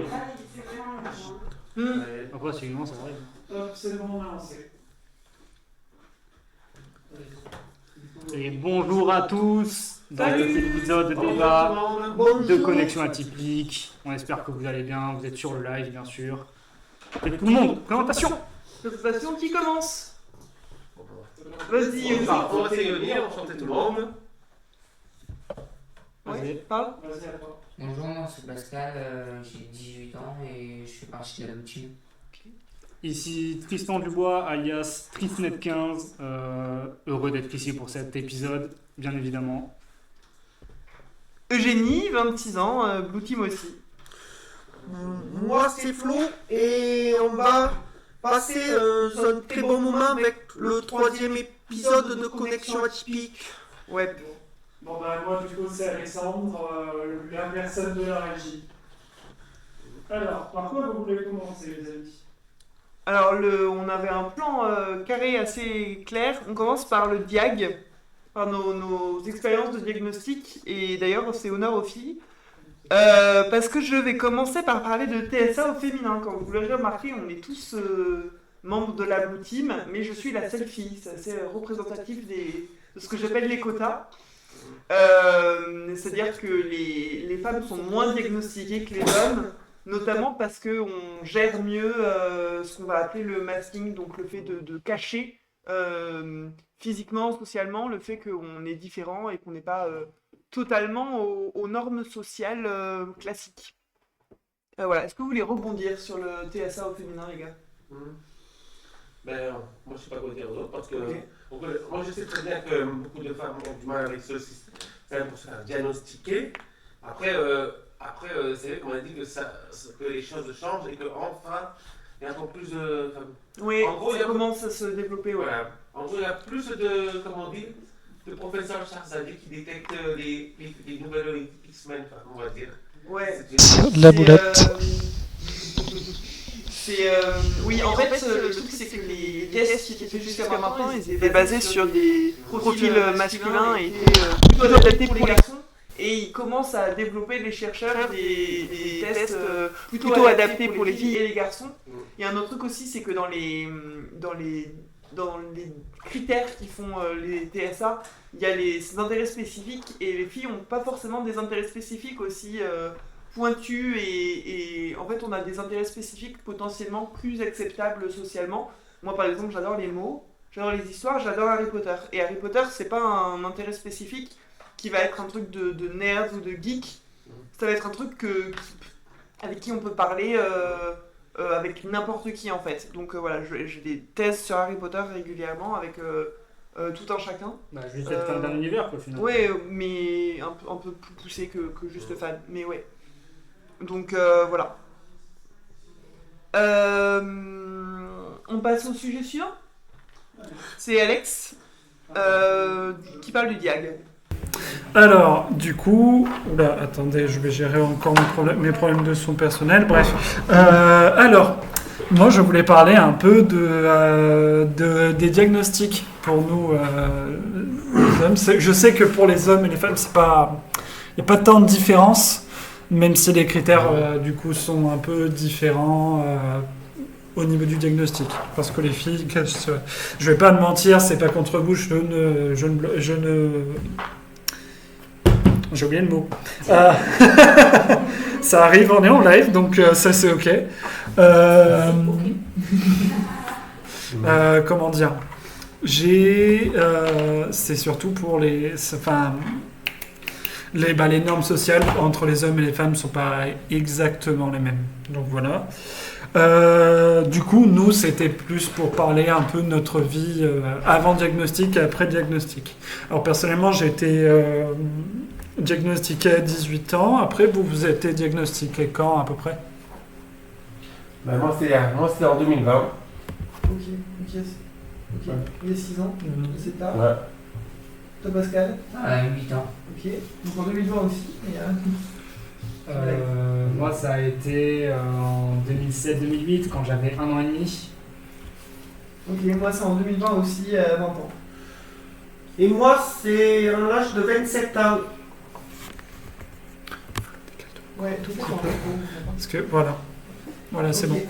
arrive. Hmm. Après, c'est évidemment, ça arrive. C'est bon, on a lancé. Et bonjour à tous dans Salut. cet épisode de débat de Bonjour. Connexion Atypique. On espère que vous allez bien, vous êtes sur le live bien sûr. Et tout le monde, présentation. Présentation qui commence. Vas-y, On va essayer de lire, enchanté tout le monde. Ouais, parle. Vas-y, à toi. Bonjour, moi c'est Pascal, j'ai 18 ans et je fais partie de la team. Ici Tristan Dubois alias Trisnet15, heureux d'être ici pour cet épisode, bien évidemment. Eugénie, 26 ans, Blue Team aussi. Moi c'est Flo et on va passer un très bon moment avec le 3e épisode de Connexion Atypique. Ouais. Bon, bah, moi, du coup, c'est Alexandre, la personne de la régie. Alors, par quoi vous voulez commencer, les amis? Alors, on avait un plan carré assez clair. On commence par le diag, par nos expériences de diagnostic. Et d'ailleurs, c'est honneur aux filles. Parce que je vais commencer par parler de TSA au féminin. Comme vous l'aurez remarqué, on est tous membres de la Blue Team, mais je suis la seule fille. C'est assez représentatif de ce que j'appelle les quotas. C'est-à-dire que les femmes sont moins diagnostiquées que les hommes, notamment parce qu'on gère mieux ce qu'on va appeler le masking, donc le fait de cacher physiquement, socialement, le fait qu'on est différent et qu'on n'est pas totalement aux normes sociales classiques. Voilà. Est-ce que vous voulez rebondir sur le TSA au féminin, les gars? Ben, moi je sais pas quoi dire aux autres parce que Ok. moi je sais très bien que beaucoup de femmes ont du mal avec ce système pour se faire diagnostiquer. Après, c'est vrai qu'on a dit que les choses changent et qu'enfin il y a encore plus de. Oui, En gros, il y ça a- commence à se développer, ouais. Voilà. En gros, il y a plus de, comment on dit, de professeurs Charzadi qui détectent les nouvelles X-Men, enfin, on va dire. Ouais. C'est- De la boulette. Oui, en fait, le truc, c'est que les tests qui étaient faits jusqu'à maintenant, ils étaient basés sur des profils masculins et étaient plutôt adaptés pour les garçons. Et ils commencent à développer, les chercheurs, des tests plutôt adaptés pour les filles et les garçons. Il y a un autre truc aussi, c'est que dans les critères qui font les TSA, il y a ces intérêts spécifiques et les filles n'ont pas forcément des intérêts spécifiques aussi pointus et en fait on a des intérêts spécifiques potentiellement plus acceptables socialement. Moi par exemple j'adore les mots, j'adore les histoires, j'adore Harry Potter. Et Harry Potter c'est pas un intérêt spécifique qui va être un truc de nerd ou de geek, ça va être un truc avec qui on peut parler avec n'importe qui en fait. Donc voilà, j'ai des thèses sur Harry Potter régulièrement avec tout un chacun. Bah, juste être fan d'un univers quoi finalement. Ouais, mais un peu plus poussé que juste fan. Mais ouais. Donc voilà. On passe au sujet suivant. C'est Alex qui parle du diag. Alors, du coup, oula, attendez, je vais gérer encore mes problèmes de son personnel. Bref, alors, moi, je voulais parler un peu des diagnostics pour nous, les hommes. Je sais que pour les hommes et les femmes, il n'y a pas tant de différence, même si les critères, du coup, sont un peu différents. Au niveau du diagnostic, parce que les filles, je vais pas me mentir, c'est pas contre vous, je ne j'ai oublié le mot. Ça arrive, on est en live, donc ça c'est ok. Comment dire, c'est surtout pour les normes sociales entre les hommes et les femmes sont pas exactement les mêmes. Donc voilà. Du coup, nous, c'était plus pour parler un peu de notre vie avant diagnostic et après diagnostic. Alors personnellement, j'ai été diagnostiqué à 18 ans. Après, vous avez été diagnostiqué quand à peu près? Ben, moi c'est en 2020. Ok. Il y a 6 ans, c'est tard. Ouais. Toi Pascal? 8 ans. Ok. Donc en 2020 aussi. Moi ça a été en 2007-2008 quand j'avais 1 an et demi. Ok, moi c'est en 2020 aussi, 20 ans. Et moi c'est à l'âge de 27 ans. Ouais, tout est en Parce que voilà. Voilà, c'est Ok. bon.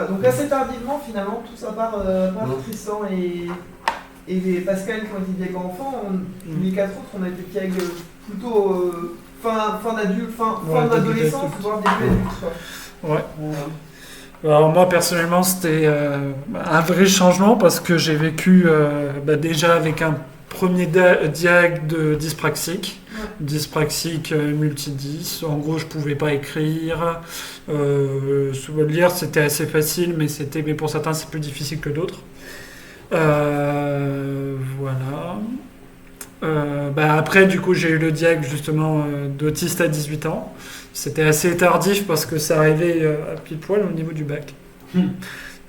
Donc assez tardivement, finalement, tout ça part Tristan et Pascal qui ont été diag enfants. Les 4 autres, on a été diag plutôt fin d'adulte, fin Ouais, d'adolescence, début d'adulte. voire début adulte. Quoi. Ouais. Alors moi personnellement c'était un vrai changement parce que j'ai vécu déjà avec un premier diag de dyspraxique, dyspraxique multidys. En gros je pouvais pas écrire, lire c'était assez facile mais pour certains c'est plus difficile que d'autres. Voilà. Après du coup j'ai eu le diag justement d'autiste à 18 ans. C'était assez tardif parce que ça arrivait à pile poil au niveau du bac.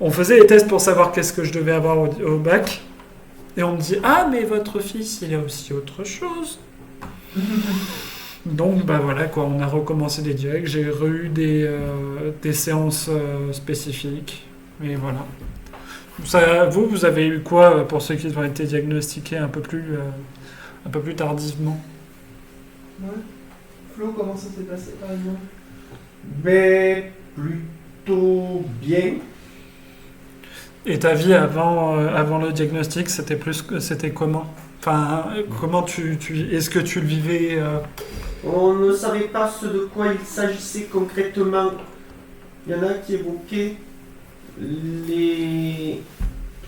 On faisait les tests pour savoir qu'est-ce que je devais avoir au bac. Et on me dit « Ah, mais votre fils, il a aussi autre chose. » Donc, voilà, quoi, on a recommencé des diags. J'ai eu des séances spécifiques. Et voilà. Vous avez eu quoi pour ceux qui ont été diagnostiqués un peu plus tardivement? Ouais. Flo, comment ça s'est passé par exemple? Ben, plutôt bien. Et ta vie avant le diagnostic, c'était comment? Enfin, comment est-ce que tu le vivais On ne savait pas ce de quoi il s'agissait concrètement. Il y en a qui évoquaient les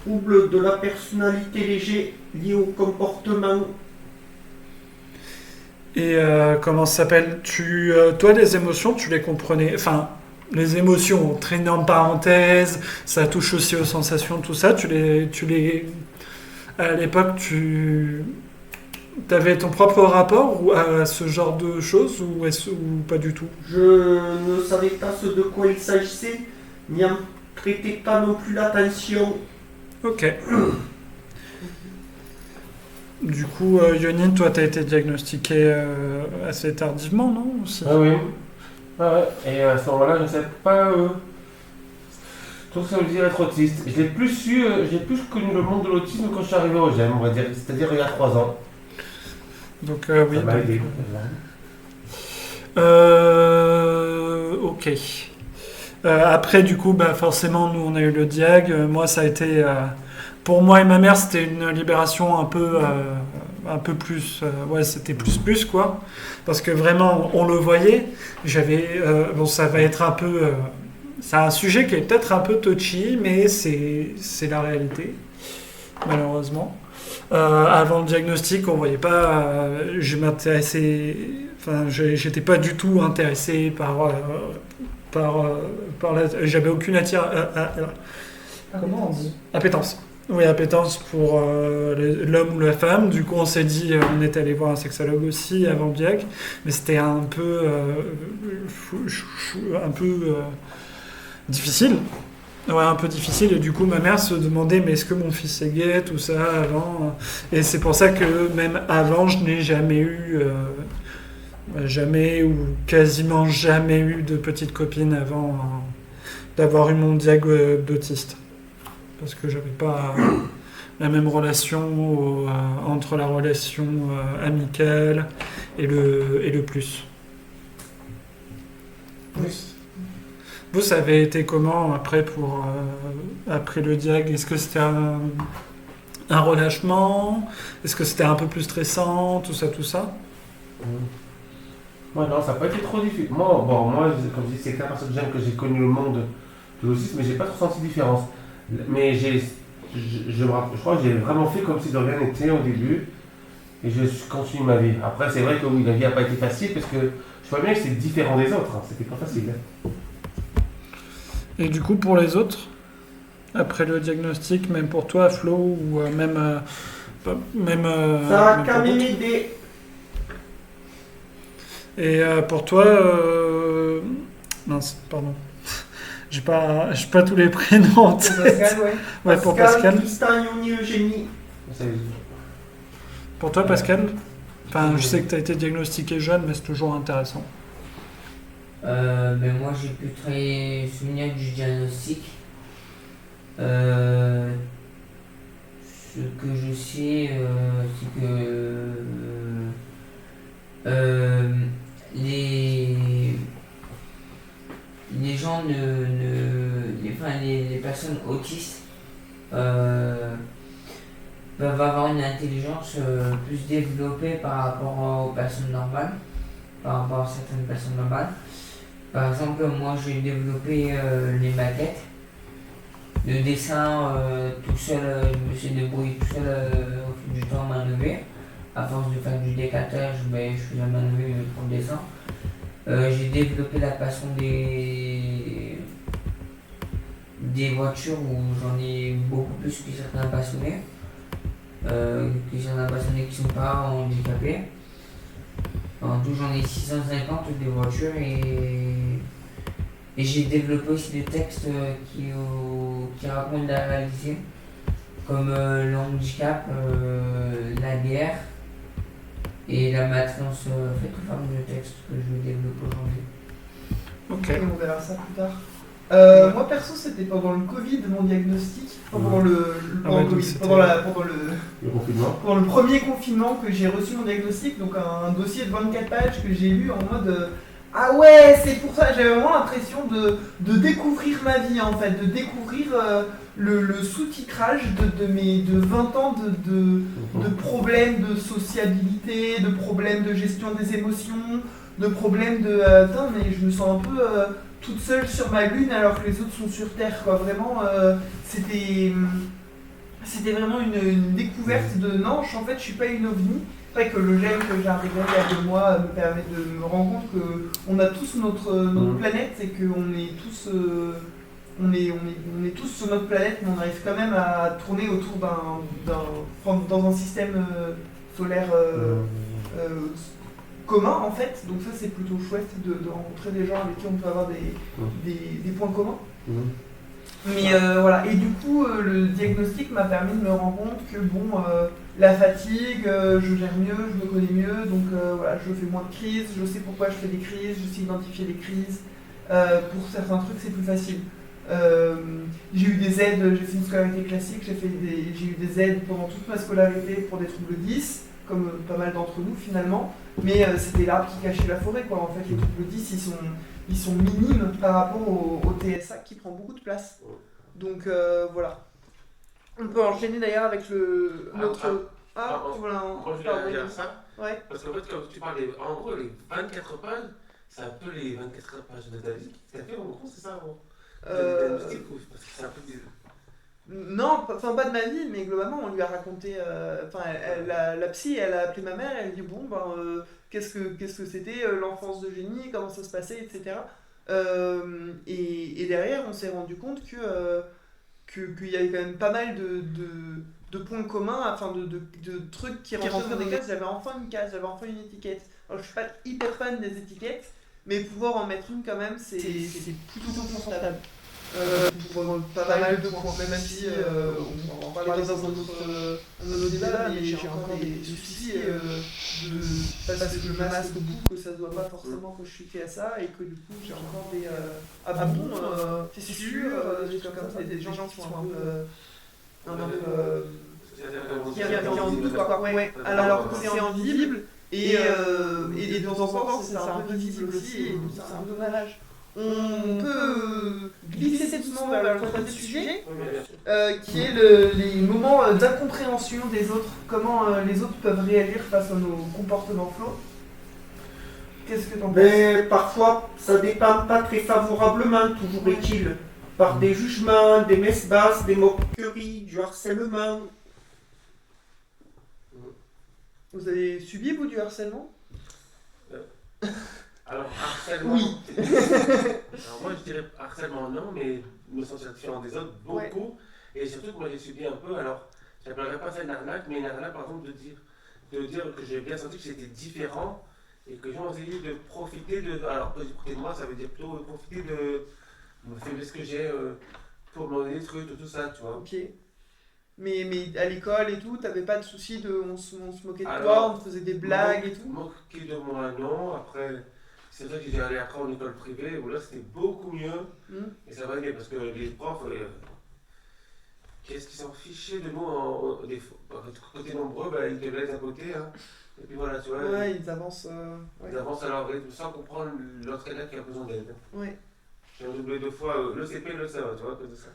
troubles de la personnalité légers liés au comportement. Et comment ça s'appelle? Toi, les émotions, tu les comprenais? Enfin, les émotions, traînées en parenthèse, ça touche aussi aux sensations, tout ça. À l'époque, tu avais ton propre rapport à ce genre de choses ou pas du tout? Je ne savais pas ce de quoi il s'agissait, n'y en prêtais pas non plus l'attention. Ok. Du coup, Yonine, toi, tu as été diagnostiqué assez tardivement, non aussi? Ah oui. Ah ouais. Et à ce moment-là, je ne savais pas tout ce que ça veut dire être autiste. J'ai plus connu le monde de l'autisme quand je suis arrivé au GEM, on va dire. C'est-à-dire il y a 3 ans. Donc, oui. Ça m'a aidé. Ok. Après, du coup, forcément, nous, on a eu le diag. Moi, ça a été... pour moi et ma mère, c'était une libération un peu plus... ouais, c'était plus, quoi. Parce que vraiment, on le voyait. Ça va être un peu... c'est un sujet qui est peut-être un peu touchy, mais c'est la réalité, malheureusement. Avant le diagnostic, on voyait pas... je m'intéressais... Enfin, j'étais pas du tout intéressé par j'avais aucune comment on dit? Appétence. Oui, appétence pour l'homme ou la femme. Du coup, on s'est dit, on est allé voir un sexologue aussi avant le diag, mais c'était un peu difficile. Ouais, un peu difficile. Et du coup, ma mère se demandait, mais est-ce que mon fils est gay, tout ça, avant. Et c'est pour ça que même avant, je n'ai jamais ou quasiment jamais eu de petite copine avant d'avoir eu mon diag d'autiste. Parce que j'avais pas la même relation entre la relation amicale et le plus. Vous, ça avait été comment après le diag? Est-ce que c'était un relâchement? Est-ce que c'était un peu plus stressant? Tout ça? Moi, non, ça n'a pas été trop difficile. Moi, comme je dis, c'est que la personne que j'ai connu le monde de l'autisme, mais j'ai pas trop senti de différence. Mais je crois que j'ai vraiment fait comme si de rien n'était au début, et je continue ma vie. Après, c'est vrai que oui, la vie n'a pas été facile, parce que je vois bien que c'est différent des autres, hein. C'était pas facile. Et du coup, pour les autres, après le diagnostic, même pour toi, Flo, ou même... Ça a même quand pour même d'autres. aidé. Et pour toi, mince, pardon. J'ai pas tous les prénoms en Pour tête. Pascal, ouais. Ouais, pour Pascal. Tristan, Yoni, Eugénie. Pour toi, Pascal? Enfin, je sais que tu as été diagnostiqué jeune, mais c'est toujours intéressant. Moi, j'ai plus très souvenir du diagnostic. Ce que je sais, c'est que personnes autistes peuvent avoir une intelligence plus développée par rapport aux personnes normales, par rapport à certaines personnes normales. Par exemple, moi j'ai développé les maquettes, le dessin tout seul, je me suis débrouillé tout seul au fil du temps à main levée. À force de faire du décalage, je faisais à main levée pour le dessin. J'ai développé la passion des voitures où j'en ai beaucoup plus que certains passionnés. Qui sont pas handicapés. En tout, j'en ai 650 des voitures et j'ai développé aussi des textes qui racontent la réalité, comme le handicap, la guerre et la maintenance faite aux femmes, de textes que je vais développer aujourd'hui. Ok. Et on verra ça plus tard. Moi perso, c'était pendant le Covid, mon diagnostic, pendant pendant le premier confinement que j'ai reçu mon diagnostic, donc un dossier de 24 pages que j'ai lu en mode ah ouais, c'est pour ça, j'avais vraiment l'impression de découvrir ma vie en fait, de découvrir le sous-titrage de 20 ans de problèmes de sociabilité, de problèmes de gestion des émotions, de problèmes de putain, mais je me sens un peu toute seule sur ma lune alors que les autres sont sur Terre, quoi. Vraiment, c'était vraiment une découverte de non, en fait, je suis pas une ovni. C'est vrai que le gène que j'ai intégré il y a 2 mois me permet de me rendre compte qu'on a tous notre planète et qu'on est tous, on est tous sur notre planète, mais on arrive quand même à tourner autour dans un système solaire commun en fait, donc ça c'est plutôt chouette de rencontrer des gens avec qui on peut avoir des points communs. Mais voilà, et du coup le diagnostic m'a permis de me rendre compte que bon, la fatigue, je gère mieux, je me connais mieux, donc voilà, je fais moins de crises, je sais pourquoi je fais des crises, je sais identifier les crises, pour certains trucs c'est plus facile. J'ai eu des aides, j'ai fait une scolarité classique, j'ai eu des aides pendant toute ma scolarité pour des troubles 10, comme pas mal d'entre nous finalement, mais c'était l'arbre qui cachait la forêt quoi. En fait les troubles 10 ils sont minimes par rapport au TSA qui prend beaucoup de place. Donc voilà. On peut enchaîner d'ailleurs avec notre... voilà. Quand je voulais dire ça, Ouais. parce qu'en fait quand tu parles en gros les 24 pages, c'est un peu les 24 pages de ta vie. T'as fait en gros, c'est ça en gros. Parce que c'est un peu des... Non, enfin pas de ma vie, mais globalement on lui a raconté, la psy, elle a appelé ma mère, elle dit bon qu'est-ce que c'était l'enfance de Génie, comment ça se passait, etc. Et derrière on s'est rendu compte qu'il y avait quand même pas mal de points communs, enfin de trucs qui rentraient dans des cases. J'avais enfin une case, j'avais enfin une étiquette. Alors je suis pas hyper fan des étiquettes, mais pouvoir en mettre une quand même c'est plutôt confortable. Pour pas mal de points, même si on en parlera dans un autre débat, mais j'ai encore des soucis parce que je masque beaucoup, que ça se voit pas forcément que je suis fait à ça, et que du coup j'ai encore des ah bon, c'est sûr, des trucs comme ça, des gens qui sont un peu qui en doute quoi, ouais, alors que c'est invisible, et de temps en temps c'est un peu visible aussi, et c'est un peu dommage. On peut glisser doucement vers le troisième sujet, qui est les moments d'incompréhension des autres, comment les autres peuvent réagir face à nos comportements flots. Qu'est-ce que t'en penses ? Mais parfois, ça dépend pas très favorablement, toujours est-il, par des jugements, des messes basses, des moqueries, du harcèlement. Vous avez subi, vous, du harcèlement ? Alors, harcèlement. Oui. Alors, moi, je dirais harcèlement non, mais me sentir différent des autres, beaucoup. Ouais. Et surtout que moi, j'ai subi un peu, alors, je n'appellerais pas ça une arnaque, mais une arnaque, par exemple, de dire que j'ai bien senti que j'étais différent et que j'ai essayé de profiter de. Alors, profiter de moi, ça veut dire plutôt profiter de me faiblesse que j'ai pour me donner des trucs, tout ça, tu vois. Ok. Mais à l'école et tout, t'avais pas de soucis on se moquait de toi, on te faisait des blagues et tout ? Moquer de moi, non. Après. C'est vrai que j'ai allé après en école privée où là c'était beaucoup mieux et ça va aller parce que les profs, qu'est-ce qu'ils s'en fichaient de nous côté nombreux, ils te laissent à côté hein. Et puis voilà, tu vois. Ouais, ils avancent. Ils avancent à leur rythme sans comprendre l'autre élève qui a besoin d'aide. Ouais. J'ai redoublé 2 fois le CP et le CE, tu vois, à cause de ça.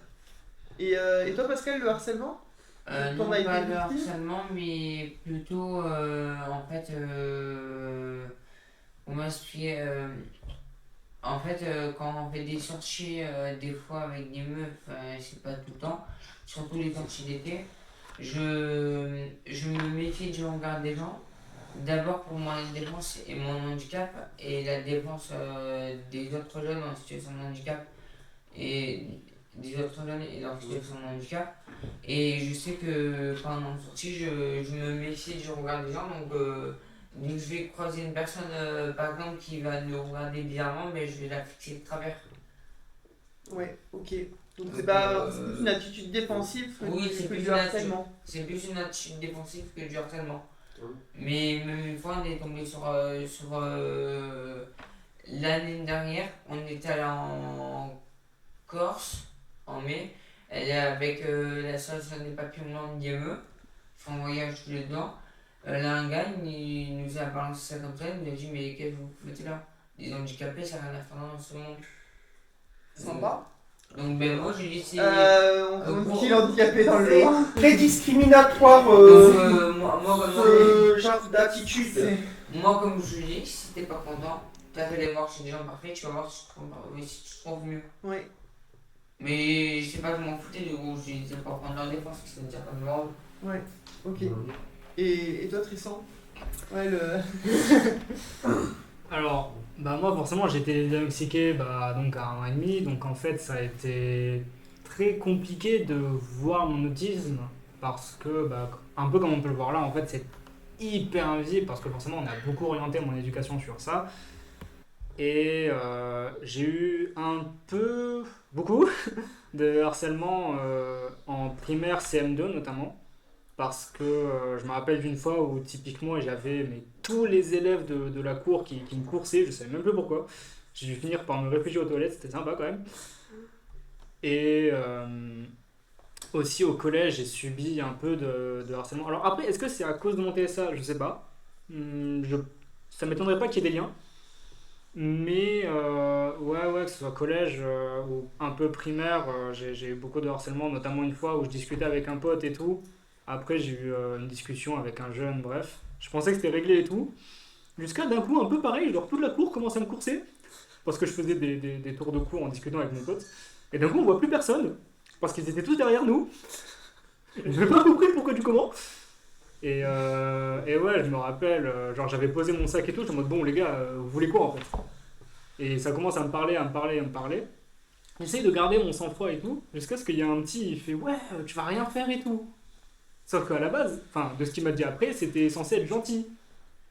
Et toi, Pascal, le harcèlement? Non T'en as pas été le victime? harcèlement, mais plutôt en fait, on m'a expliqué, en fait, quand on fait des sorties, des fois avec des meufs, c'est pas tout le temps, surtout les sorties d'été, je me méfie du regard des gens. D'abord pour mon défense et mon handicap, et la défense des autres jeunes en situation de handicap, et des autres jeunes et leur situation de handicap. Et je sais que pendant une sortie, je me méfie du regard des gens, donc dès que je vais croiser une personne, par exemple, qui va nous regarder bizarrement, mais je vais la fixer de travers. Ouais, ok. Donc c'est Donc, pas c'est plus une attitude défensive oui, c'est que plus du une harcèlement. C'est plus une attitude défensive que du harcèlement. Oui. Mais même une fois, on est tombé sur l'année dernière, on était allé en Corse en mai. Elle est avec l'association des papillons blancs d'IME. Ils font un voyage tous les deux. Là, un gars, il nous a balancé ça comme ça. Il nous a dit: mais qu'est-ce que vous faites là? Les handicapés, ça n'a rien à faire dans ce monde. Sympa. Donc, ben moi, j'ai dit: c'est. On gros- qui est handicapé dans le lot. Très discriminatoire Moi, ce genre d'attitude. comme je lui dis, si t'es pas content, t'as fait les voir chez des gens parfaits, tu vas voir si tu te trouves mieux. Ouais. Mais je sais pas, je m'en foutais du coup, je disais pas prendre leur défense, parce que c'est déjà pas de leur. Ouais. Ok. Et toi, Tristan? Ouais, le. Alors, bah moi forcément j'ai été diagnostiqué donc à 1 an et demi, donc en fait ça a été très compliqué de voir mon autisme parce que un peu comme on peut le voir là en fait c'est hyper invisible parce que forcément on a beaucoup orienté mon éducation sur ça et j'ai eu beaucoup de harcèlement en primaire CM2 notamment. Parce que je me rappelle d'une fois où typiquement j'avais tous les élèves de la cour qui me coursaient, je savais même plus pourquoi. J'ai dû finir par me réfugier aux toilettes, c'était sympa quand même. Et aussi au collège, j'ai subi un peu de harcèlement. Alors après, est-ce que c'est à cause de mon TSA? Je sais pas. Ça m'étonnerait pas qu'il y ait des liens. Mais ouais, que ce soit collège ou un peu primaire, j'ai eu beaucoup de harcèlement, notamment une fois où je discutais avec un pote et tout. Après, j'ai eu une discussion avec un jeune, bref. Je pensais que c'était réglé et tout. Jusqu'à d'un coup, un peu pareil, genre toute la cour commence à me courser. Parce que je faisais des tours de cours en discutant avec mon pote. Et d'un coup, on voit plus personne. Parce qu'ils étaient tous derrière nous. Je n'ai pas compris pourquoi du comment. Et ouais, je me rappelle, genre j'avais posé mon sac et tout. J'étais en mode, bon les gars, vous voulez quoi en fait? Et ça commence à me parler. J'essaye de garder mon sang-froid et tout. Jusqu'à ce qu'il y ait un petit, il fait, ouais, tu vas rien faire et tout. Sauf qu'à la base, enfin, de ce qu'il m'a dit après, c'était censé être gentil.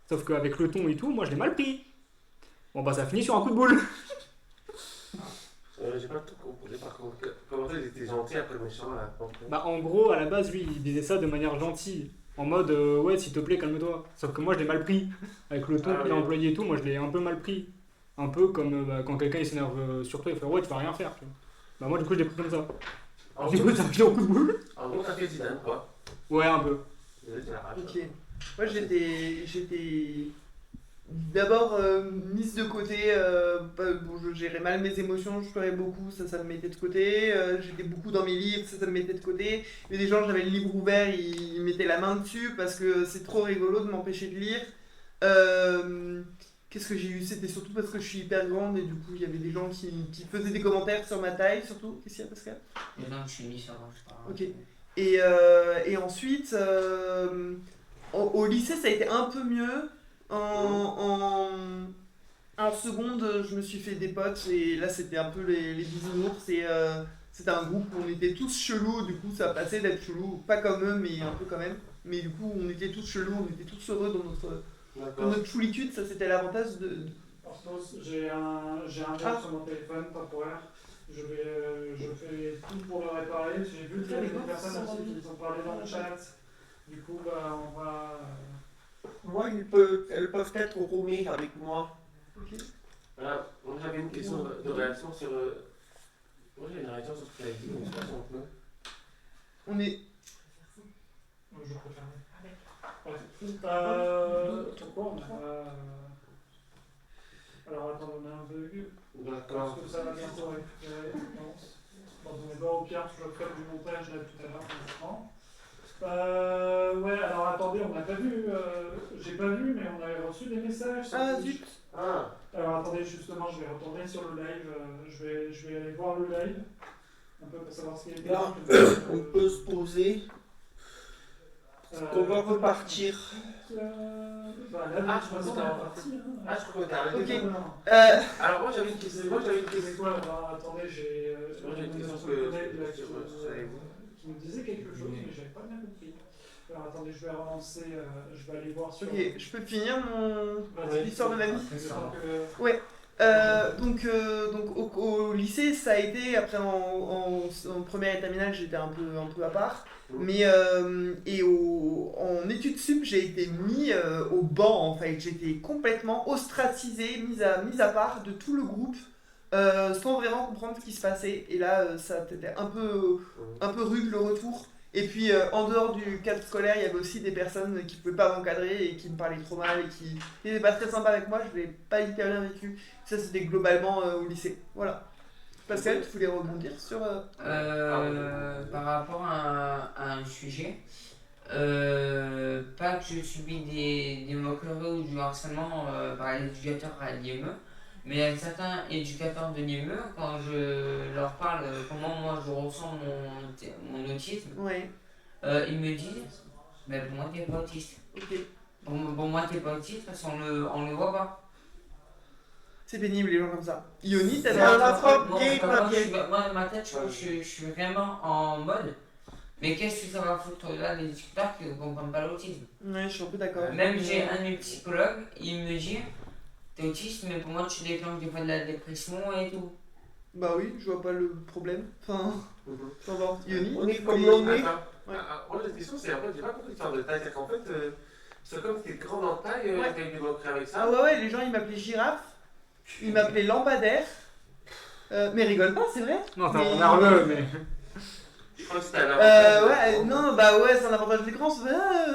Sauf qu'avec le ton et tout, moi je l'ai mal pris. Bon bah ça finit sur un coup de boule. J'ai pas tout compris par contre. Comment ça, il était gentil après méchant là? Bah en gros, à la base, lui, il disait ça de manière gentille. En mode, ouais, s'il te plaît, calme-toi. Sauf que moi je l'ai mal pris. Avec le ton qu'il a employé et tout, moi je l'ai un peu mal pris. Un peu comme quand quelqu'un il s'énerve sur toi, il fait, ouais, tu vas rien faire. Tu vois. Bah moi du coup, je l'ai pris comme ça. Du coup, ça finit en coup de boule. En gros, t'as fait Zidane quoi. Ouais, un peu. Ok. Moi j'étais d'abord mise de côté. Bon, je gérais mal mes émotions, je pleurais beaucoup, ça me mettait de côté. J'étais beaucoup dans mes livres, ça me mettait de côté. Il y a des gens, j'avais le livre ouvert, ils mettaient la main dessus parce que c'est trop rigolo de m'empêcher de lire. Qu'est-ce que j'ai eu? C'était surtout parce que je suis hyper grande et du coup il y avait des gens qui faisaient des commentaires sur ma taille surtout. Qu'est-ce qu'il y a, Pascal? Non, je suis mis sur je parle. Ok. Et ensuite, au lycée, ça a été un peu mieux. En seconde, je me suis fait des potes et là, c'était un peu les bisounours. C'était un groupe où on était tous chelous. Du coup, ça passait d'être chelou, pas comme eux, mais un peu quand même. Mais du coup, on était tous chelous, on était tous heureux dans notre choulitude. Ça, c'était l'avantage de. Orthos, j'ai un mail sur mon téléphone temporaire. Je fais tout pour le réparer. J'ai vu qu'il y avait des personnes aussi qui ont parlé dans le chat. Du coup, on va. Moi, elles peuvent être roumées avec moi. Ok. Voilà, moi j'avais une question de réaction sur. Moi j'ai une réaction sur ce que tu as dit, mais je sais pas si on peut. On est. Je préfère. Pourquoi on a. Alors attends, on a un bug. D'accord. Est-ce que ça va bientôt récupérer? Non. Bon, on est pas au pire, je ferai du montage. j'avais reçu des messages. Ah zut. Ah, Alors attendez, justement, je vais retourner sur le live. Je vais aller voir le live. Un peu pour savoir ce qu'il y a. Là, on peut se poser. On va repartir. Bah là, de toute façon, on est reparti. ah, je crois que t'as arrêté. Ok. Non. Alors moi j'avais une question. C'est quoi bah, attendez, j'ai Moi, j'ai une question notre que- collègue là, sur- qui me disait quelque chose, mais j'avais pas bien compris. Alors attendez, je vais relancer, je vais aller voir sur. Ok, je peux finir Vas-y. l'histoire de ma vie. Je crois que- Donc au lycée, ça a été, après en première et terminale, j'étais un peu à part. Mais en études sup, j'ai été mis au banc en fait. J'étais complètement ostracisé, mis à part de tout le groupe, sans vraiment comprendre ce qui se passait. Et là, ça était un peu rude le retour. Et puis en dehors du cadre scolaire, il y avait aussi des personnes qui ne pouvaient pas m'encadrer et qui me parlaient trop mal et qui n'étaient pas très sympas avec moi. Je ne l'ai pas hyper bien vécu. Ça, c'était globalement au lycée. Voilà. Pascal, tu voulais rebondir sur. Par rapport à un sujet, pas que je subis des moqueries ou du harcèlement par les éducateurs à l'IME, mais il y a certains éducateurs de l'IME, quand je leur parle comment moi je ressens mon autisme, Ouais, ils me disent mais pour moi t'es pas autiste. ok. Pour moi t'es pas autiste parce qu'on le voit pas. C'est pénible les gens comme ça. Ioni, C'est t'avais un un affront Moi, gay, pas bien. moi, dans ma tête, je suis vraiment en mode mais qu'est-ce que ça va foutre là les éducateurs qui ne comprennent pas l'autisme. Ouais, je suis un peu d'accord. Même j'ai un de mes psychologues, il me dit t'es autiste, mais pour moi tu déclenches des fois de la dépression et tout. Bah oui, je vois pas le problème. Enfin, on va voir. Ioni, On est tu comme voulais- l'on est. Attends. Ouais. Moi la question c'est en fait j'ai pas compris l'histoire de taille. C'est qu'en fait c'est comme t'es grand en taille, Ouais. t'as eu des moqueries avec Ah ça. ouais, les gens ils m'appelaient girafe, ils m'appelaient lampadaire. Mais rigole pas, c'est vrai. Non, t'es Mais- un nerveux, mais. Je crois que c'était un Ouais, non, bah ouais, c'est un avantage d'écran.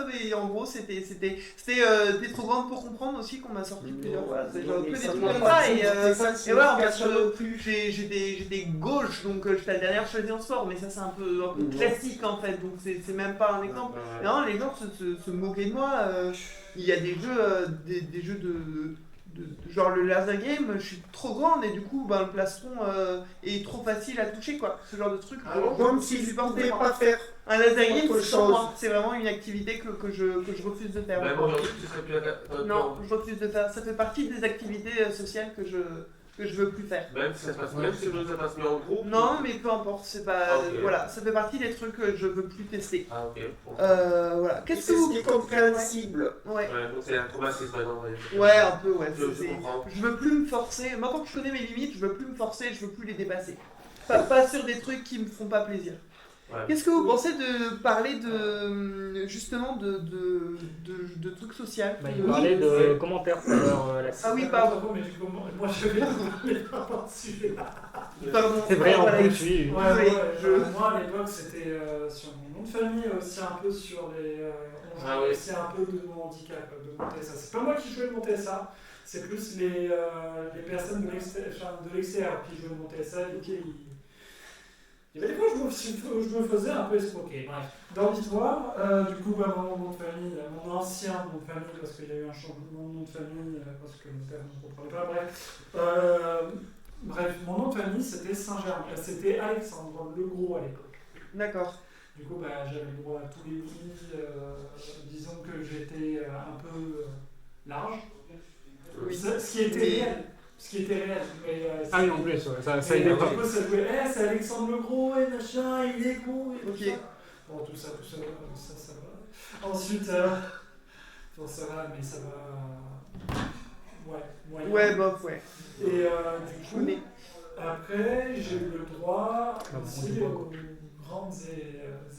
Mais en gros, c'était t'es trop grande pour comprendre aussi qu'on m'a sorti plusieurs fois. C'est genre que des trucs comme ça. Et ouais, en fait, j'étais gauche, donc j'étais la dernière choisie en sport. Mais ça, c'est un peu classique en fait, donc c'est même pas un exemple. Non, les gens se moquaient de moi. Il y a des jeux de genre le laser game, je suis trop grande et du coup ben, le plastron est trop facile à toucher quoi. Ce genre de truc. Comme si je ne pouvais pas faire. Un laser game, autre c'est pour chose. moi. C'est vraiment une activité que je refuse de faire. Même aujourd'hui tu serais plus Non, je refuse de faire. Ça fait partie des activités sociales que je veux plus faire. Même si ça se passe même si ça passe mieux en groupe. Non, mais peu importe, c'est pas. Ok. Voilà, ça fait partie des trucs que je veux plus tester. Ah ok. Bon. Voilà. Qu'est-ce que C'est ce vous. qui est compréhensible. Ouais. Ouais, donc c'est un traumatisme maintenant. Ouais, un peu, ouais. Je comprends. Je veux plus me forcer. Maintenant que je connais mes limites, je veux plus me forcer, je veux plus les dépasser. Pas sur des trucs qui me font pas plaisir. Ouais. Qu'est-ce que vous pensez de parler de justement de trucs sociaux? Bah, il parlait de commentaires tout à l'heure, Alex. Ah oui, pardon. Mais du coup, moi je vais revenir par sujet-là. Pardon. C'est vrai, en Voilà. plus, oui. Ouais, Oui, moi à l'époque c'était sur mon nom de famille, aussi un peu sur les. On Ah jouait oui. aussi un peu de mon handicap, de monter ça. C'est pas moi qui jouais de monter ça, c'est plus les personnes de l'extérieur qui jouaient de monter ça. Il y avait des fois où je me faisais un peu escroquer. Bref, dans l'histoire, du coup, bah, mon nom de famille, mon ancien nom de famille, parce qu'il y a eu un changement de nom de famille, parce que mon père ne comprenait pas, bref, mon nom de famille c'était Saint-Germain, c'était Alexandre Legros à l'époque. D'accord. Du coup, bah, j'avais le droit à tous les oui, disons que j'étais un peu large, Oui. ce qui était réel. Ce qui était réel. Mais, Ah oui, en plus, ouais, ça et aidait du pas. coup, ça jouait, c'est Alexandre Legros, et machin, il est con, et tout Ok. ça. Bon, tout ça va. Ensuite, bon, ça va, mais ça va. Ouais, moyen. Ouais, bof, ouais. Et du Je coup, connais. après, j'ai eu le droit bon, aussi dis pas. aux grandes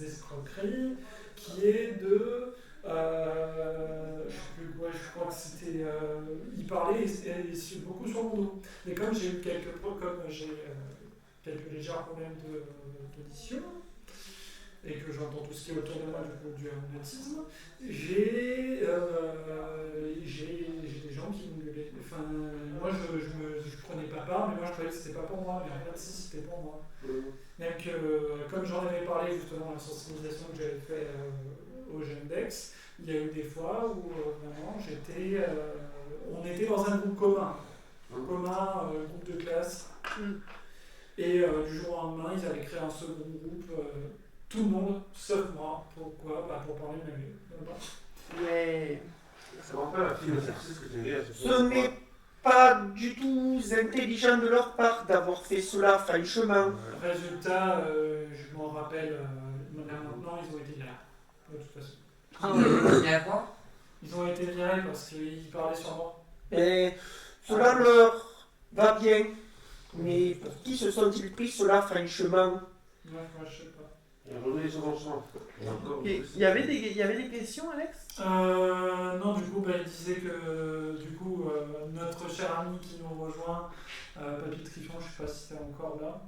escroqueries, qui est de. Je sais plus quoi, je crois que c'était. Il parlait beaucoup sur mon dos. Et comme j'ai eu quelques légers problèmes d'audition, et que j'entends tout ce qui est autour de moi du autisme, j'ai des gens qui me gueulaient. Enfin, moi je prenais pas part, mais moi je croyais que c'était pas pour moi, mais en fait si c'était pour moi. Même que, comme j'en avais parlé justement à la sensibilisation que j'avais fait au Gendex, il y a eu des fois où vraiment on était dans un groupe commun, groupe de classe. Et du jour au lendemain, ils avaient créé un second groupe, tout le monde, sauf moi. Pourquoi? Pour parler de ma vie. Mais Ça me rappelle un film de ce que tu me dis. ce n'est pas du tout intelligent de leur part d'avoir fait cela, franchement. Résultat, je m'en rappelle, maintenant ils ont été virés, de toute façon. Ah ouais, il y a quoi? Ils ont été virés parce qu'ils parlaient sur moi. Et cela leur va bien. Mais pour qui se sont-ils pris cela, franchement? Ouais, moi je sais pas. Il y a aujourd'hui les choses ensemble. Et encore Ok. plus. Il y avait des questions, Alex? Non, du coup, il disait que notre cher ami qui nous rejoint, Papy Triffon, je sais pas si c'est encore là.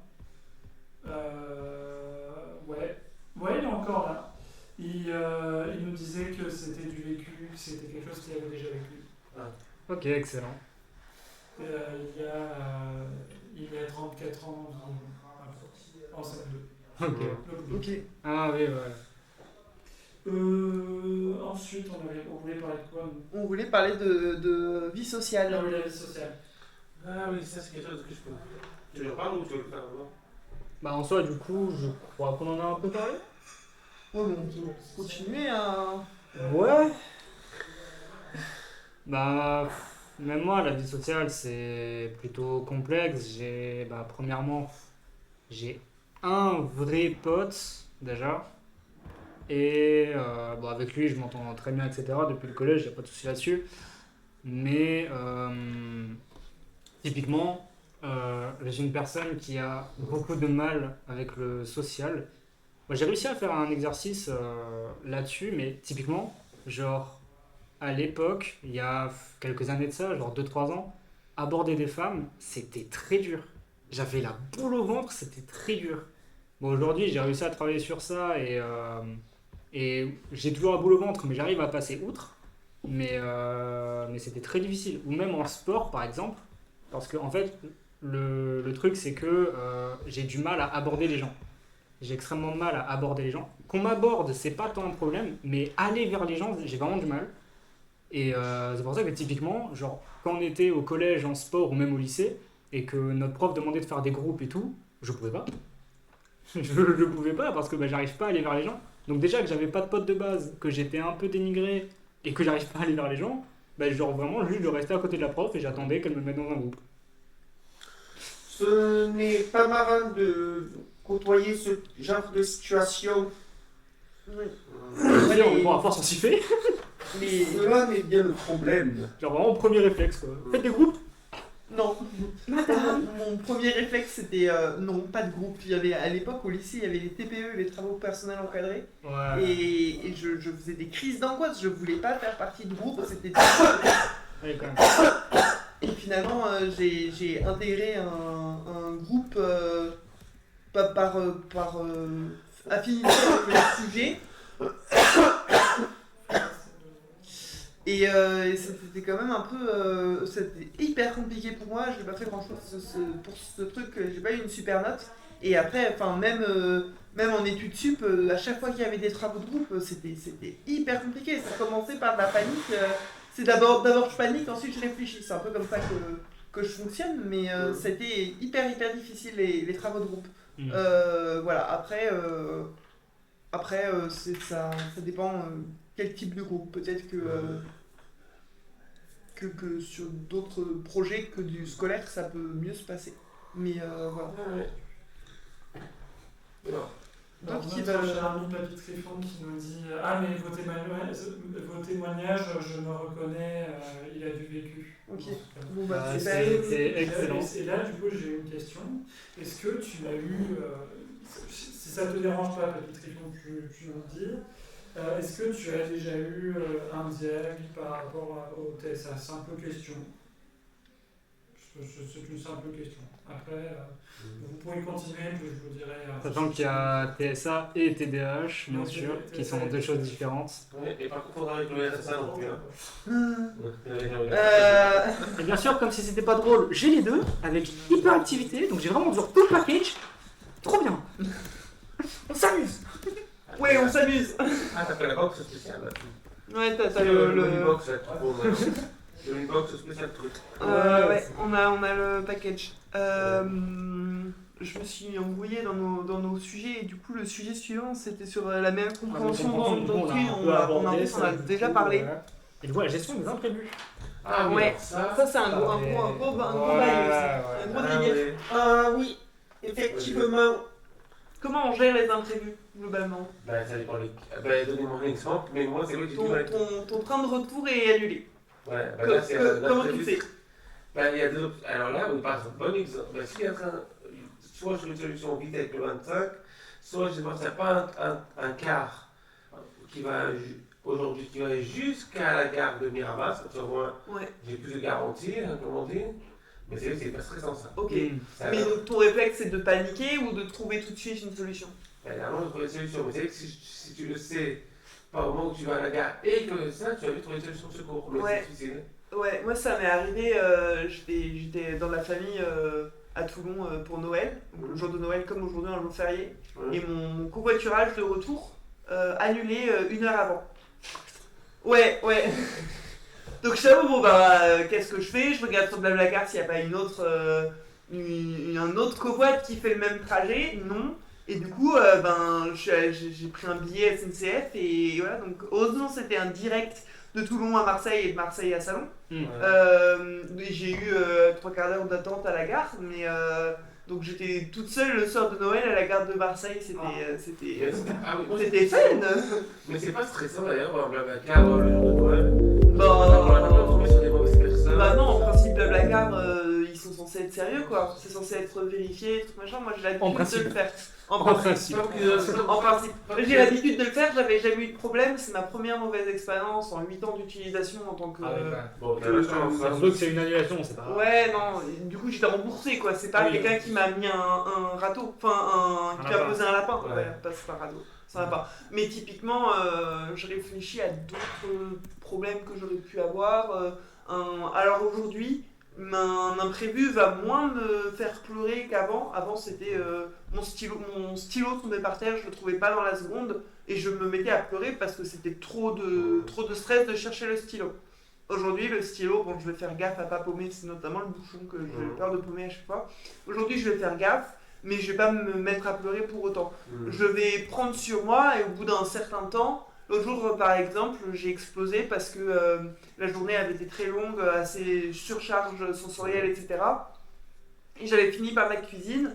Ouais, il est encore là. Il nous disait que c'était du vécu, que c'était quelque chose qu'il avait déjà vécu. Ok, excellent. Il y a 34 ans en CM2. Ok. Ok. Ah oui, ouais. Ensuite, on voulait parler de quoi nous? On voulait parler de vie sociale. Ah oui, la vie sociale. Ah oui, ça c'est quelque chose que je peux. Tu veux parler ou tu veux le faire non? Bah en soi, du coup, je crois qu'on en a un peu parlé. Ouais, mais on peut continuer à... Ouais. Bah, même moi, la vie sociale, c'est plutôt complexe. Premièrement, j'ai un vrai pote, déjà. Et avec lui, je m'entends très bien, etc. Depuis le collège, il n'y a pas de souci là-dessus. Mais, typiquement, je suis une personne qui a beaucoup de mal avec le social. Moi, j'ai réussi à faire un exercice là-dessus, mais typiquement, genre, à l'époque, il y a quelques années de ça, genre 2-3 ans, aborder des femmes, c'était très dur. J'avais la boule au ventre, c'était très dur. Bon, aujourd'hui, j'ai réussi à travailler sur ça et j'ai toujours la boule au ventre, mais j'arrive à passer outre. Mais c'était très difficile. Ou même en sport, par exemple, parce que, en fait, le truc, c'est que j'ai du mal à aborder les gens. J'ai extrêmement de mal à aborder les gens. Qu'on m'aborde, c'est pas tant un problème, mais aller vers les gens, j'ai vraiment du mal. Et c'est pour ça que typiquement, genre, quand on était au collège, en sport ou même au lycée, et que notre prof demandait de faire des groupes et tout, je pouvais pas. je pouvais pas parce que j'arrive pas à aller vers les gens. Donc déjà que j'avais pas de potes de base, que j'étais un peu dénigré et que j'arrive pas à aller vers les gens, genre vraiment juste de rester à côté de la prof et j'attendais qu'elle me mette dans un groupe. Ce n'est pas marrant de côtoyer ce genre de situation. Bon, à force on s'y fait. Mais cela n'est bien le problème. Genre vraiment premier réflexe quoi. Faites des groupes. Non. Mon premier réflexe c'était non, pas de groupe. Il y avait, à l'époque au lycée, il y avait les TPE, les travaux personnels encadrés. Ouais. Et je faisais des crises d'angoisse. Je voulais pas faire partie de groupe. C'était Ouais, quand même. Et finalement, j'ai intégré un groupe par affinité avec le sujet. Et c'était quand même un peu... c'était hyper compliqué pour moi, j'ai pas fait grand chose pour ce truc, j'ai pas eu une super note. Et après, même en études sup, à chaque fois qu'il y avait des travaux de groupe, c'était hyper compliqué. Ça commençait par de la panique. C'est d'abord je panique, ensuite je réfléchis. C'est un peu comme ça que je fonctionne, mais c'était hyper difficile les travaux de groupe. Voilà, après ça dépend quel type de groupe. Peut-être que sur d'autres projets que du scolaire, ça peut mieux se passer. Mais voilà. Alors, D'autres qui notre veulent- cher ami Papy Triffon qui nous dit ah mais vos témoignages, je me reconnais, il a du vécu. Ok. Donc, Bon bah Ah, super. c'est excellent. Et là, du coup, j'ai une question. Est-ce que tu as eu, si ça te dérange pas, Papy Triffon, tu nous le dis, est-ce que tu as déjà eu un diag par rapport au TSA? Simple question. C'est une simple question. Après, vous pouvez continuer, puis je vous dirai. Sachant qu'il y a TSA et TDAH, bien Donc, sûr, TSA, qui sont deux choses différentes. Ouais, et par contre, avec le RSA non plus. Et bien sûr, comme si c'était pas drôle, j'ai les deux, avec hyperactivité, donc j'ai vraiment genre tout le package. Trop bien. On s'amuse. Ouais, ouais, on s'amuse. Ah, t'as fait la box spéciale. Ouais, t'as C'est le... le box, là, tout bon, le box spécial truc. Ouais, on a le package. Je me suis embrouillée dans nos sujets et du coup le sujet suivant c'était sur la même compréhension dont on a déjà parlé. Et du coup la gestion des imprévus. Ah oui, Ouais, alors ça c'est un gros bail aussi. Un gros délire. Ah oui, effectivement. Comment on gère les imprévus globalement? Ben, ça dépend. Donnez-moi un exemple, mais moi, c'est vrai que j'ai dit. Ton train de retour est annulé. Ouais, ben là, c'est Comment tu fais? Ben, il y a deux options. Alors là, par exemple, bon exemple. Ben, s'il y a un train, soit je fais une solution vite avec le 25, soit je vois, c'est pas un car qui va aujourd'hui qui va jusqu'à la gare de Miramas, parce que au moins, j'ai plus de garantie, hein, comme on dit. Mais c'est vrai que c'est pas stressant ça. Ok. Ça Mais donc ton réflexe c'est de paniquer ou de trouver tout de suite une solution? Ben, normalement, je trouve une solution. Mais c'est vrai que si tu le sais, pas au moment où tu vas à la gare et que ça, tu vas vite trouver une solution de secours. Mais c'est difficile. Ouais, moi ça m'est arrivé, j'étais dans la famille à Toulon pour Noël, donc le jour de Noël comme aujourd'hui un jour férié, et mon covoiturage de retour annulé 1 heure avant. Ouais. Donc je t'avoue, bon bah qu'est-ce que je fais? Je regarde sur Blablacar s'il n'y a pas un autre covoit qui fait le même trajet, non. Et du coup, j'ai pris un billet SNCF et voilà, donc heureusement c'était un direct de Toulon à Marseille et de Marseille à Salon. J'ai eu 3/4 d'heure d'attente à la gare, mais donc j'étais toute seule le soir de Noël à la gare de Marseille, c'était fun. Mais c'est pas stressant d'ailleurs, Blablacar le jour de Noël. Bah, on a pas tombé sur des mauvaises personnes. Bah non, en principe Blablacar, ils sont censés être sérieux quoi, c'est censé être vérifié, tout machin, moi j'ai l'habitude de le faire. En principe. J'ai l'habitude de le faire, j'avais jamais eu de problème, c'est ma première mauvaise expérience en 8 ans d'utilisation en tant que... Bon, t'as la chance. Un truc, c'est une annulation, c'est pas grave. Ouais, non, du coup j'étais remboursé quoi, c'est pas quelqu'un qui m'a mis un râteau, qui m'a posé un lapin, c'est pas un râteau, ça va pas. Mais typiquement, je réfléchis à d'autres problèmes que j'aurais pu avoir. Alors aujourd'hui, un imprévu va moins me faire pleurer qu'avant. Avant, c'était mon stylo tombait par terre, je le trouvais pas dans la seconde et je me mettais à pleurer parce que c'était trop de stress de chercher le stylo. Aujourd'hui, le stylo, bon, je vais faire gaffe à pas paumer, c'est notamment le bouchon que j'ai peur de paumer à chaque fois. Aujourd'hui, je vais faire gaffe, mais je vais pas me mettre à pleurer pour autant. Je vais prendre sur moi et au bout d'un certain temps, l'autre jour, par exemple, j'ai explosé parce que la journée avait été très longue, assez surcharge sensorielle, etc. Et j'avais fini par la cuisine,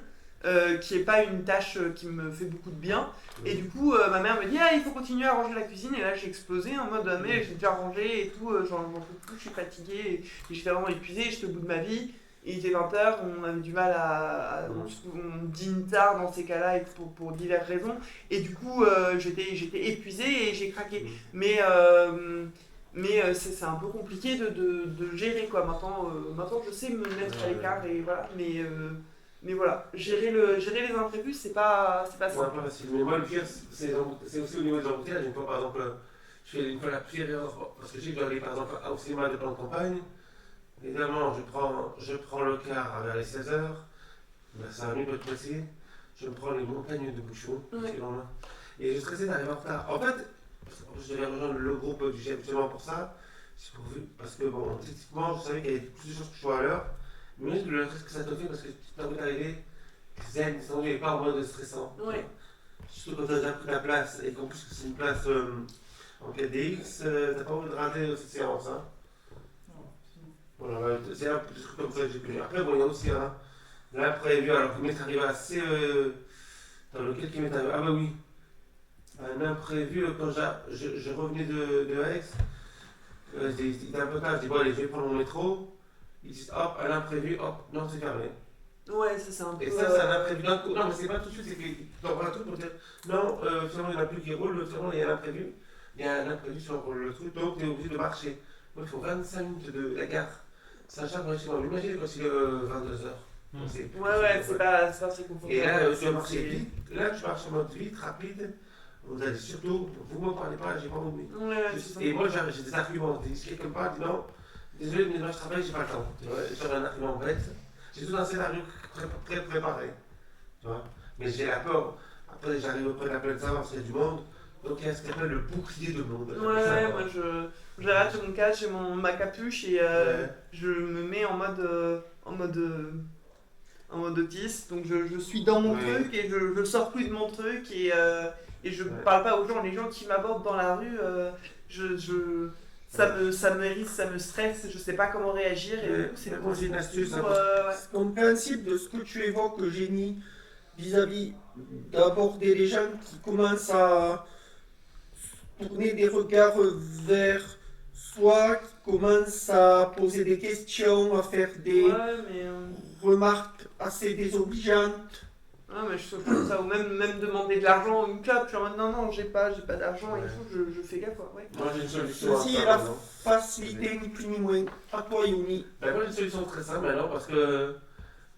qui n'est pas une tâche qui me fait beaucoup de bien. Et du coup, ma mère me dit il faut continuer à ranger la cuisine. Et là, j'ai explosé en mode mais j'ai déjà rangé et tout, j'en peux plus, je suis fatiguée et j'étais vraiment épuisée, j'étais au bout de ma vie. Il était 20h, on avait du mal on dîne tard dans ces cas-là pour diverses raisons. Et du coup, j'étais épuisée et j'ai craqué. Mais c'est un peu compliqué de gérer quoi. Maintenant, je sais me mettre à l'écart et voilà. Mais voilà, gérer les imprévus, c'est pas simple. Ouais, pas facile. Mais moi, le pire, c'est aussi au niveau des embouteillages. Une fois, par exemple, je fais une fois la pire erreur, parce que je sais que je dois aller, par exemple, au cinéma de plan de campagne. Évidemment, je prends le car vers les 16h, ben, 5 minutes pour être précis. Je me prends les montagnes de bouchons, et je suis stressé d'arriver en retard. En fait, je devais rejoindre le groupe du GM justement pour ça, parce que bon, typiquement, je savais qu'il y avait plus de choses que je sois à l'heure, mais le stress que ça te fait parce que tu as envie d'arriver zen, sans doute, et pas en mode stressant. Ouais. Surtout quand tu as déjà pris ta place, et qu'en plus que c'est une place en KDX, t'as pas envie de rater cette séance. Hein. Voilà, c'est un peu des trucs comme ça que j'ai pu. Après, bon, il y a aussi l'imprévu, alors que m'est arrivé assez. Dans lequel qui m'est arrivé. Ah, bah oui. Un imprévu, quand je revenais de Aix, il était un peu tard, je dis bon, allez, je vais prendre mon métro. Ils disent hop, un imprévu, hop, non, c'est fermé. Ouais, ça c'est un peu. Et ça, c'est un imprévu d'un coup. Non, mais c'est pas tout de suite, c'est qu'ils t'envoient un truc pour dire non, finalement, il n'y en a plus qui roule, finalement, il y a un imprévu. Il y a un imprévu sur le truc, donc tu es obligé de marcher. Moi, il faut 25 minutes de la gare. Sachant que chez moi, imaginez quand c'est 22h. Ouais, c'est pas très confortable. Et là, tu vas marcher vite. Là, tu marches en mode vite, rapide. Vous allez surtout, vous ne me parlez pas, j'ai pas envie. Et moi, j'ai des arguments. Si quelqu'un me parle, dit non, désolé, mais moi je travaille, j'ai pas le temps. J'ai un argument bête. J'ai tout un scénario très préparé. Tu vois. Mais j'ai la peur. Après, j'arrive auprès de la plaine Saint-Marc, parce qu'il y a du monde. Donc il y a ce qu'on appelle le bouclier de monde. Ouais, moi j'arrête mon casque, j'ai ma capuche et je me mets en mode autiste. Donc je suis dans mon truc et je sors plus de mon truc et je parle pas aux gens. Les gens qui m'abordent dans la rue, ça me hérisse, ça me stresse, je sais pas comment réagir et du coup c'est une astuce. C'est compréhensible de ce que tu évoques, Eugénie, vis-à-vis d'aborder les gens qui commencent à tourner des regards vers soi, qui commencent à poser des questions, à faire des remarques assez désobligeantes. Ah, mais je trouve ça, ou même demander de l'argent ou une clope, je suis en mode non, j'ai pas d'argent et tout, je fais gaffe quoi. Ouais. Moi j'ai une solution. Ceci est la facilité, ni plus ni moins. À toi, Yoni. Moi j'ai une solution très simple alors parce que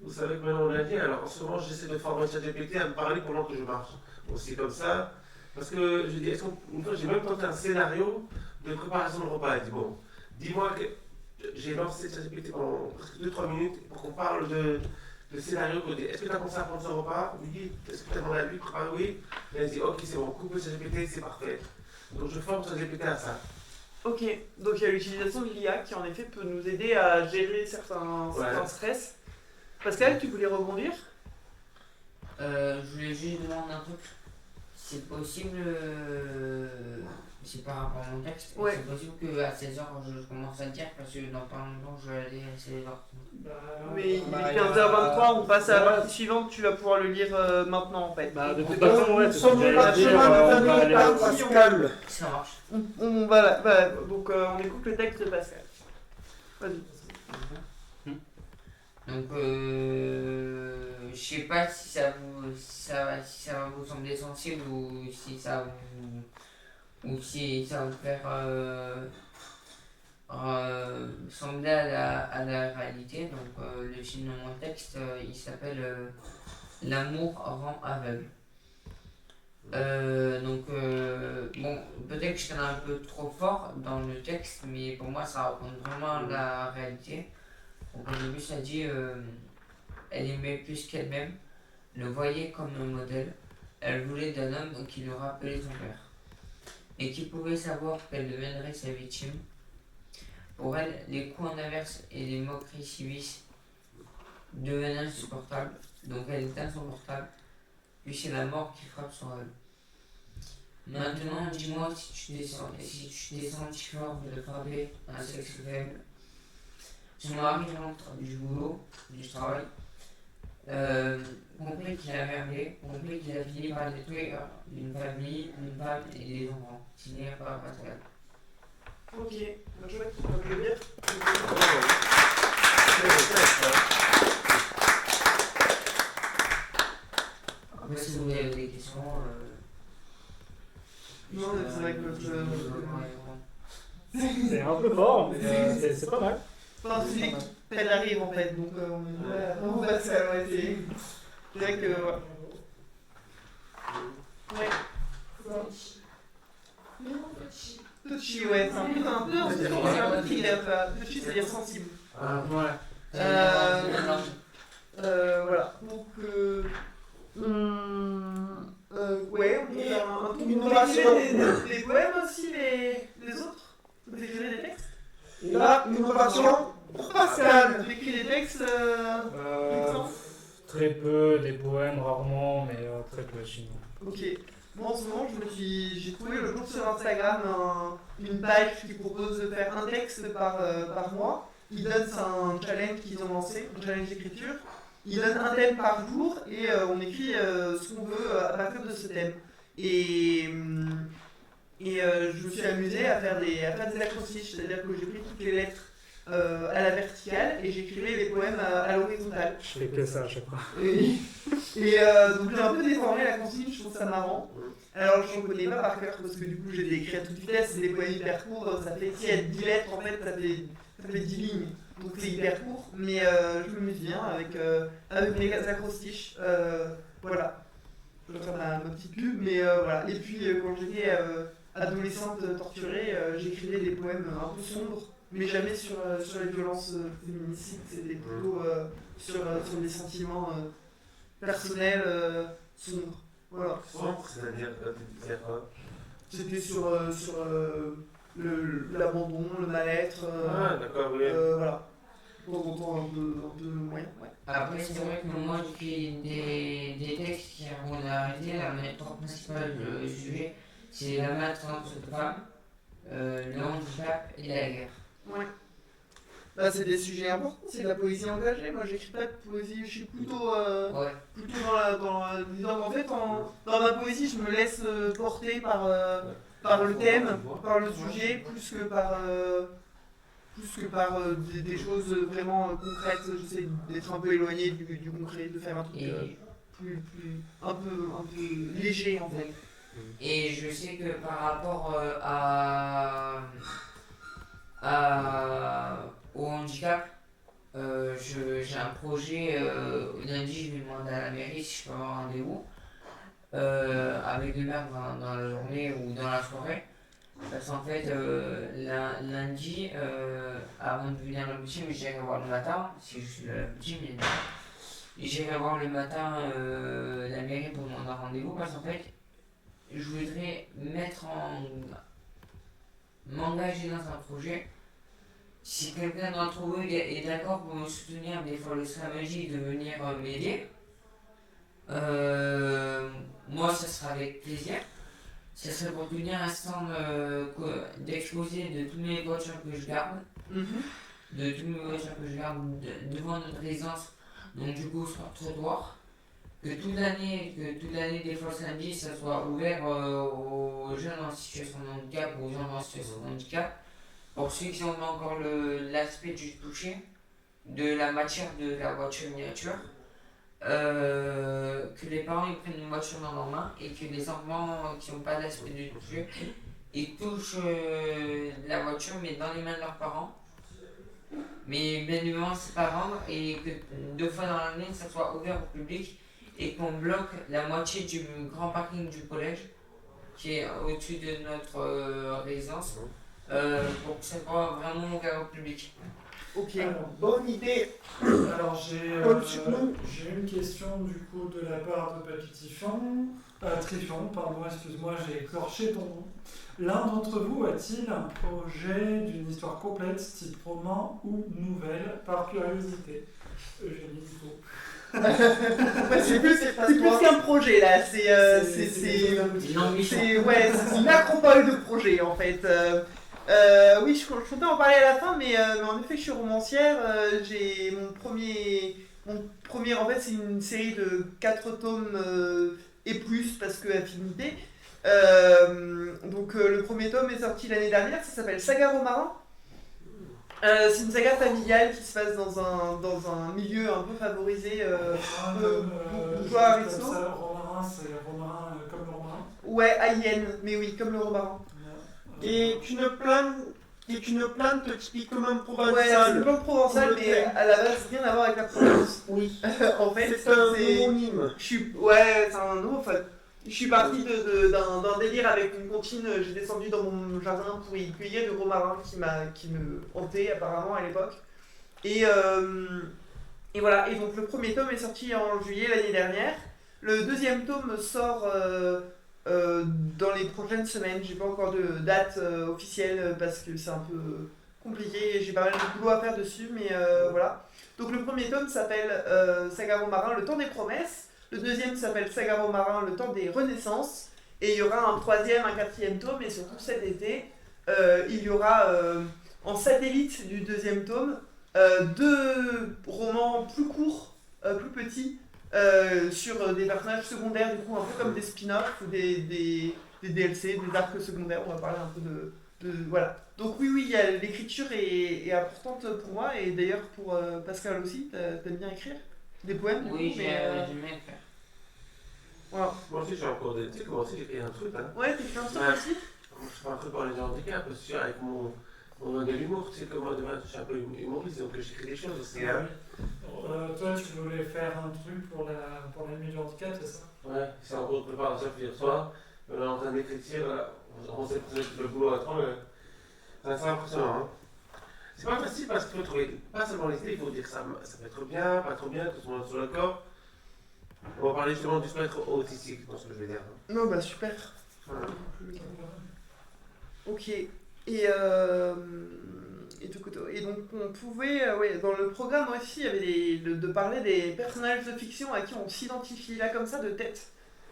vous savez que maintenant on l'a dit, alors en ce moment j'essaie de former ChatGPT à me parler pendant que je marche. Aussi comme ça. Parce que je dis, une fois j'ai même tenté un scénario de préparation de repas. Elle dit bon, dis-moi que j'ai lancé ChatGPT pendant presque 2-3 minutes pour qu'on parle de scénario. Est-ce que tu as pensé à prendre ce repas? Oui. Est-ce que tu as demandé à lui de préparer? Oui. Et elle dit ok, c'est bon, coupe le ChatGPT, c'est parfait. Donc je forme ChatGPT à ça. Ok, donc il y a l'utilisation de l'IA qui en effet peut nous aider à gérer certains stress. Pascal, tu voulais rebondir? Je voulais juste demander un truc. C'est possible, c'est par rapport à mon texte, c'est possible qu'à 16h je commence à dire parce que dans pas longtemps je vais aller à 16h. Mais il est 15h23, on passe à la partie suivante, tu vas pouvoir le lire maintenant en fait. De toute façon, nous sommes Pascal. Ça marche. Voilà, donc on écoute le texte de Pascal. Vas-y. Donc je sais pas si ça va vous sembler sensible ou si ça va vous faire sembler à la réalité. Donc le film de mon texte il s'appelle L'amour rend aveugle. Bon, peut-être que je suis un peu trop fort dans le texte, mais pour moi ça raconte vraiment la réalité. Donc au début ça dit elle aimait plus qu'elle-même, le voyait comme un modèle, elle voulait d'un homme qui lui rappelait son père, et qui pouvait savoir qu'elle deviendrait sa victime. Pour elle, les coups en averse et les moqueries civiques devenaient insupportables, donc elle éteint son portable, puis c'est la mort qui frappe sur elle. Maintenant, dis-moi si tu t'es senti fort de frapper un sexe faible. Son mari rentre du boulot, du travail, compris qu'il a merdé, compris qu'il a fini par détruire une famille, une femme et des enfants, signé par Pascal. Ok, chouette, je veux dire. Après, si vous avez des questions. Non, c'est vrai que c'est un peu fort, mais c'est pas mal. Enfin, c'est qu'elle arrive en fait, donc on va se calmer. C'est vrai que. Ouais. Touchy, ouais, c'est un peu thriller. Touchy, c'est-à-dire sensible. Ouais. Voilà. Donc, ouais, on peut faire un truc. Vous écrivez des poèmes aussi, les autres? Vous écrivez des textes? Là, innovation pour Pascal. Tu écris des textes Très peu, des poèmes rarement, mais très peu sinon. Ok. Moi en ce moment, j'ai trouvé le jour sur Instagram une page qui propose de faire un texte par mois. Ils donnent, c'est un challenge qu'ils ont lancé, un challenge d'écriture. Ils donnent un thème par jour et on écrit ce qu'on veut à partir de ce thème. Et je me suis amusé à faire des acrostiches, c'est-à-dire que j'ai pris toutes les lettres à la verticale et j'écrivais les poèmes à l'horizontale. Je fais que ça à chaque fois. Donc j'ai un peu déformé la consigne, je trouve ça marrant. Alors je ne connais pas par cœur parce que du coup j'ai écrit à toute vitesse, c'est des poèmes hyper courts, ça fait, si il y a 10 lettres en fait ça fait 10 lignes, donc c'est hyper court, mais je m'amuse bien avec mes acrostiches, voilà. Je vais faire ma petite pub, mais voilà. Et puis quand j'étais adolescente torturée, j'écrivais des poèmes un peu sombres, mais jamais sur les violences féminicides, c'était plutôt sur des sentiments personnels sombres. Voilà. Sombre, c'est-à-dire C'était sur l'abandon, le mal-être. Ah, d'accord, oui. Voilà. De temps en temps, un peu moyen. Ouais. Après, c'est vrai que moi, j'écris des textes qui répondent à la réalité. La méthode principale du sujet, c'est la maltraitance de femmes, le handicap et la guerre. Ouais. Bah, c'est des sujets importants, c'est de la poésie engagée. Moi, j'écris pas de poésie, je suis plutôt Ouais. disons, en fait, dans ma poésie, je me laisse porter par le thème, par le sujet, plus que par des choses vraiment concrètes. J'essaie d'être un peu éloigné du concret, de faire un truc un peu léger en fait. Et je sais que par rapport au handicap, j'ai un projet. Lundi, je vais demander à la mairie si je peux avoir un rendez-vous avec le maire dans la journée ou dans la soirée. Parce qu'en fait, lundi, avant de venir à la boutique, j'irai voir le matin, si je suis à la boutique, mais j'irai voir le matin la mairie pour demander un rendez-vous. Parce qu'en fait, je voudrais m'engager dans un projet. Si quelqu'un d'entre vous est d'accord pour me soutenir des fois le magique de venir m'aider, moi ça sera avec plaisir. Ça serait pour tenir un stand d'exposé de toutes mes voitures que je garde, devant notre résidence, donc du coup sur le trottoir. Que toute l'année, des fois samedi, ça soit ouvert aux jeunes en situation de handicap ou aux gens en situation de handicap. Pour ceux qui ont encore l'aspect du toucher, de la matière de la voiture miniature, que les parents ils prennent une voiture dans leurs mains et que les enfants qui n'ont pas l'aspect du toucher, ils touchent la voiture mais dans les mains de leurs parents. Mais bien évidemment c'est pas vendre et que 2 fois dans l'année ça soit ouvert au public et qu'on bloque la moitié du grand parking du collège qui est au-dessus de notre résidence pour que ça soit vraiment ouvert au public. Ok, Alors, Bonne idée. Alors j'ai Comme sur nous. une question du coup de la part de Papy Trifon, pardon, excuse-moi, j'ai écorché ton nom. L'un d'entre vous a-t-il un projet d'une histoire complète, type roman ou nouvelle, par curiosité? Eugénie Dufault. c'est plus qu'un projet là, c'est une acropole de projets en fait. Oui, je comptais en parler à la fin, mais en effet, je suis romancière. J'ai mon premier, en fait, c'est une série de 4 tomes et plus parce que affinité. Donc le premier tome est sorti l'année dernière, ça s'appelle Saga Romarin. C'est une saga familiale qui se passe dans un milieu un peu favorisé, bourgeois aristo. Romarin, c'est Romarin comme le romarin. Ouais, haïenne, mais oui, comme le romarin. Et une plante typiquement Ouais, c'est provençale. une plante provençale, mais à la base, rien à voir avec la Provence. Oui. En fait, C'est un homonyme. Ouais, c'est un nom. Enfin, je suis parti d'un délire avec une comptine. J'ai descendu dans mon jardin pour y cueillir du romarin qui me hantait apparemment à l'époque. Et voilà. Et donc le premier tome est sorti en juillet l'année dernière. Le deuxième tome sort dans les prochaines semaines. J'ai pas encore de date officielle parce que c'est un peu compliqué et j'ai pas mal de boulot à faire dessus, mais voilà. Donc le premier tome s'appelle Saga Romarin, le temps des promesses. Le deuxième s'appelle Saga Romarin, le temps des renaissances. Et il y aura un troisième, un quatrième tome, et surtout cet été, il y aura en satellite du deuxième tome 2 romans plus courts, plus petits, sur des personnages secondaires, du coup un peu comme des spin-offs ou des DLC, des arcs secondaires. On va parler un peu de voilà. Donc oui, l'écriture est importante pour moi, et d'ailleurs pour Pascal aussi. T'aimes bien écrire des poèmes du Oui, coup, j'aime bien le faire. Voilà. Moi aussi, j'ai encore des. Tu sais, moi aussi, j'ai fait un truc, hein. Ouais, t'écris un truc Ouais. aussi. Je fais un truc pour les handicaps, parce que avec mon nom de l'humour, tu sais que moi, demain, je suis un peu humoriste, donc j'écris des choses aussi, hein. Toi, tu voulais faire un truc pour l'ennemi du handicap, c'est ça? Ouais, c'est en cours de préparation hier soir. On est en train d'écrire, là. On s'est pris le boulot à temps, mais c'est impressionnant, hein. C'est pas facile parce qu'il faut trouver pas seulement les idées, il faut dire ça peut être bien, pas trop bien, que tout le monde soit d'accord. On va parler justement du spectre autistique, dans ce que je vais dire. Non, bah super. Voilà. Ok. Et donc on pouvait, dans le programme aussi, il y avait de parler des personnages de fiction à qui on s'identifie là comme ça de tête.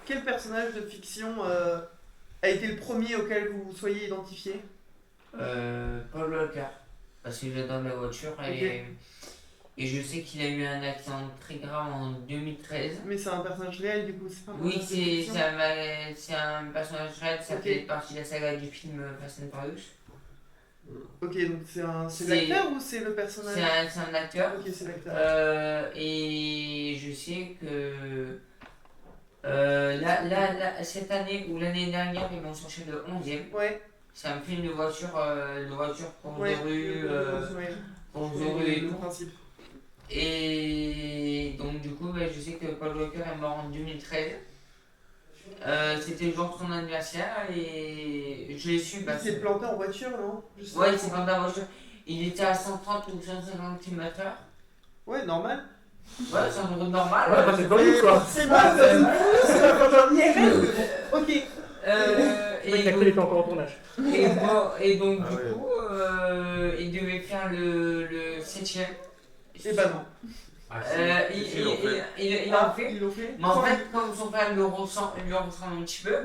Quel personnage de fiction a été le premier auquel vous soyez identifié? Paul Walker, parce que j'adore la voiture et je sais qu'il a eu un accident très grave en 2013. Mais c'est un personnage réel du coup, c'est pas un Oui, personnage de fiction. c'est un personnage réel, ça Ok. fait partie de la saga du film Fast and Furious. Ok, donc c'est C'est- l'acteur ou c'est le personnage? C'est un acteur. Ok, c'est l'acteur. Et je sais que cette année ou l'année dernière, ils m'ont cherché le 11e. Ouais, C'est un film de voiture course ouais. de rue, ouais. course de rue et Le tout. principe. Et donc du coup, je sais que Paul Walker est mort en 2013. C'était le jour de son anniversaire et je l'ai su. Il s'est planté en voiture, non? Ouais, il s'est planté en voiture. Il était à 130 ou 150 km/h. Ouais, normal. Ouais, c'est une route normale. Ouais, c'est pas ouf, quoi. C'est pas c'est pas quand on y est. Ok. Le mec, Et la donc, clé était encore au tournage. et donc Ah du ouais. coup, il devait faire le 7ème. Et bah non. Ah, si. Il Ah, en fait. Ils l'ont fait. Mais en fait, comme son frère lui ressemble un petit peu,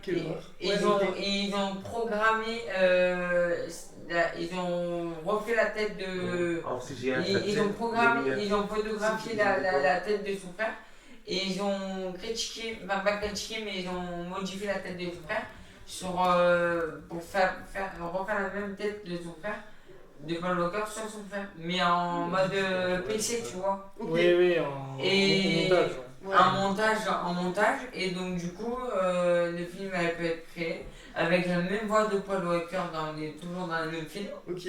Quelle ils, horreur. ils Ouais, ont, ok. ils ont programmé, ils ont refait la tête de. En CGI, Ils ont programmé, ils ont photographié la tête de son frère et ils ont critiqué, enfin pas critiqué, mais ils ont modifié la tête de son frère pour refaire la même tête de son frère, de Paul Walker sur son frère, mais en mode PC, tu vois. Ok. Oui, en Et- montage. Ouais. Ouais. En montage, et donc du coup, le film elle peut être créé avec la même voix de Paul Walker toujours dans le même film. Ok.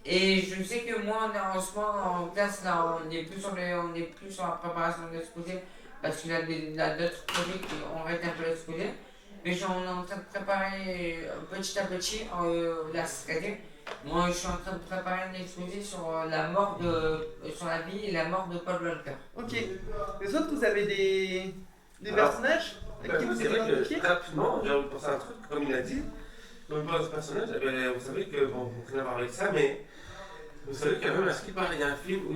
Et je sais que moi, en ce moment, en classe, là, on est plus sur la préparation de l'exposé parce qu'il y a d'autres projets qui ont arrêté un peu l'exposé. Mais on est en train de préparer petit à petit la SKD. Moi, je suis en train de préparer un exposé sur sur la vie et la mort de Paul Walker. Ok. Les autres, vous avez des Alors, personnages avec qui vous C'est êtes vrai identifiés? que rapidement, j'ai envie de penser à un truc, comme il a dit. Comme il parle de ce personnage, vous savez que, bon, rien à voir avec ça, mais vous savez qu'il y a même à ce qui parle, il y a un film où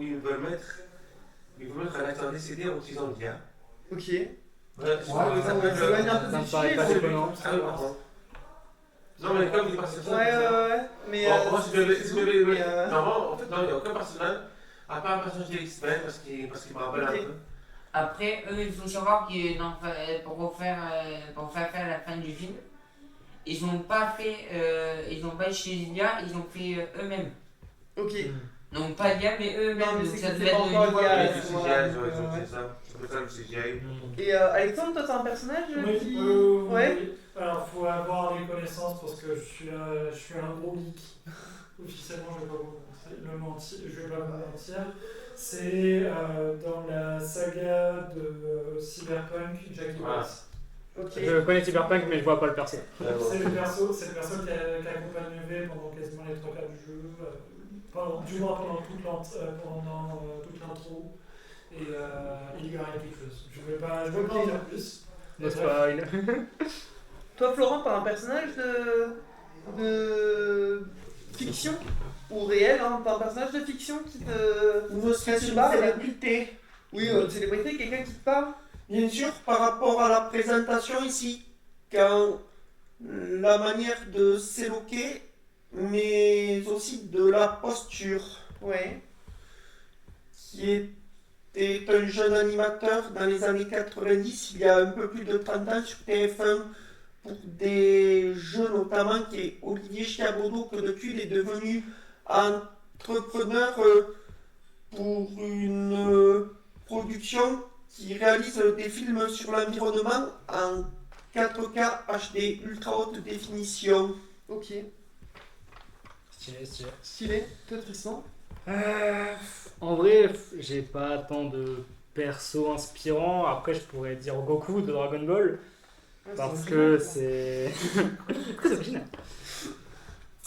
ils veulent mettre un acteur décédé en utilisant l'IA. Ok. Ouais, je crois que ça Ça s'appelle, s'éloigne un peu Ça du me paraît sujet, pas mais- déconnant. Ah oui, pardon. Non, mais comme il passe sur ça. Ouais. Mais. Bon, moi, si je devais. mais, Non, en fait, non, il n'y a aucun personnage, à part un personnage des X-Men, parce qu'il me rappelle Ok. un peu. Après, eux, il faut savoir que pour faire la fin du film, ils n'ont pas chez l'IA, ils ont fait eux-mêmes. Ok. Donc pas l'IA, mais eux-mêmes. Non, mais donc c'est ça que devait c'est être pas du encore voix. l'IA, Oui, là, du c'est CGI, vrai, c'est ça. C'est pour ça le CGI. Et Alexandre, toi, t'as un personnage Oui, qui. ouais. Ouais. Alors, faut avoir les connaissances parce que je suis un gros geek. Officiellement, je vais pas vous mentir. C'est dans la saga de Cyberpunk, Jackie Ah. West. Ok. Je connais Cyberpunk, mais je vois pas le perso. C'est le perso qui accompagne V pendant quasiment les 3 quarts du jeu, du moins pendant toute l'intro. Et il lui arrive quelque chose. Je vais pas en dire plus. Ne spoil. Toi, Florent, t'as un personnage de fiction ou réel, hein, t'as un personnage de fiction qui te. Ou ne serait-ce Tu une parles? célébrité. Oui, une célébrité, quelqu'un qui te parle? Bien sûr, par rapport à la présentation ici, quand la manière de s'éloquer, mais aussi de la posture, Ouais. qui était un jeune animateur dans les années 90, il y a un peu plus de 30 ans sur TF1, pour des jeux notamment, qui est Olivier Chiabodo, que depuis il est devenu entrepreneur pour une production qui réalise des films sur l'environnement en 4K HD ultra haute définition. Ok. Stylé. Stylé. Toi, Tristan? En vrai, j'ai pas tant de persos inspirants. Après, je pourrais dire Goku de Dragon Ball. Parce que c'est. Très original.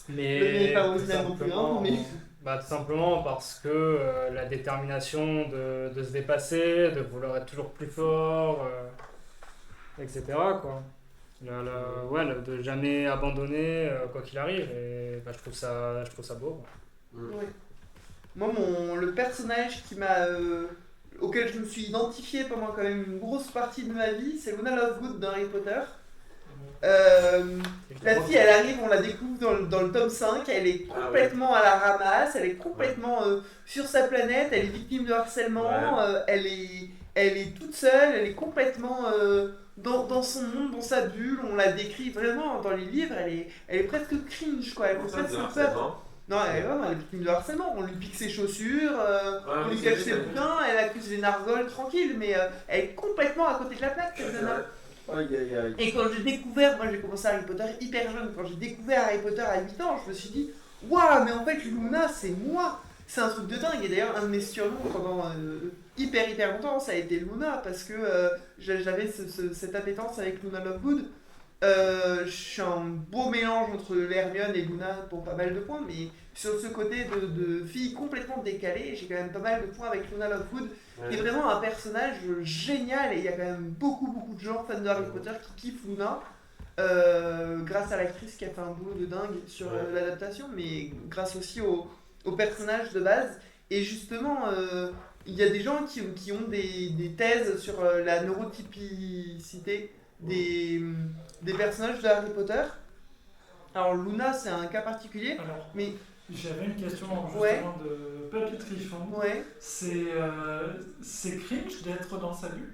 Mais. Le mien est pas tout original non plus, hein, simplement- mais- Bah, tout simplement parce que la détermination de se dépasser, de vouloir être toujours plus fort, etc. quoi. De jamais abandonner quoi qu'il arrive. Et je trouve ça beau. Quoi. Ouais. Moi, le personnage auquel je me suis identifié pendant quand même une grosse partie de ma vie, c'est Luna Lovegood dans Harry Potter. La fille, elle arrive, on la découvre dans le tome 5, elle est complètement à la ramasse, elle est complètement sur sa planète, elle est victime de harcèlement, elle est toute seule, elle est complètement dans son monde, dans sa bulle, on la décrit vraiment dans les livres, elle est presque cringe quoi, elle fait presque peur. Non, elle est victime de harcèlement, on lui pique ses chaussures, on lui cache ses bouquins, elle accuse les nargoles tranquille, mais elle est complètement à côté de la plaque, cette nana. Et quand j'ai découvert, moi j'ai commencé Harry Potter hyper jeune, quand j'ai découvert Harry Potter à 8 ans, je me suis dit waouh, mais en fait Luna c'est moi, c'est un truc de dingue. Et d'ailleurs, un de mes surnoms pendant hyper longtemps, ça a été Luna, parce que j'avais cette appétence avec Luna Lovegood. Je suis un beau mélange entre Hermione et Luna pour pas mal de points, mais sur ce côté de fille complètement décalée, j'ai quand même pas mal de points avec Luna Lovegood, qui est vraiment un personnage génial, et il y a quand même beaucoup de gens fans de Harry Potter qui kiffent Luna, grâce à l'actrice qui a fait un boulot de dingue sur l'adaptation, mais grâce aussi au personnage de base. Et justement, il y a des gens qui ont des thèses sur la neurotypicité des personnages de Harry Potter. Alors Luna c'est un cas particulier, mais j'avais une question justement de Papy Triffon. C'est cringe d'être dans sa bulle.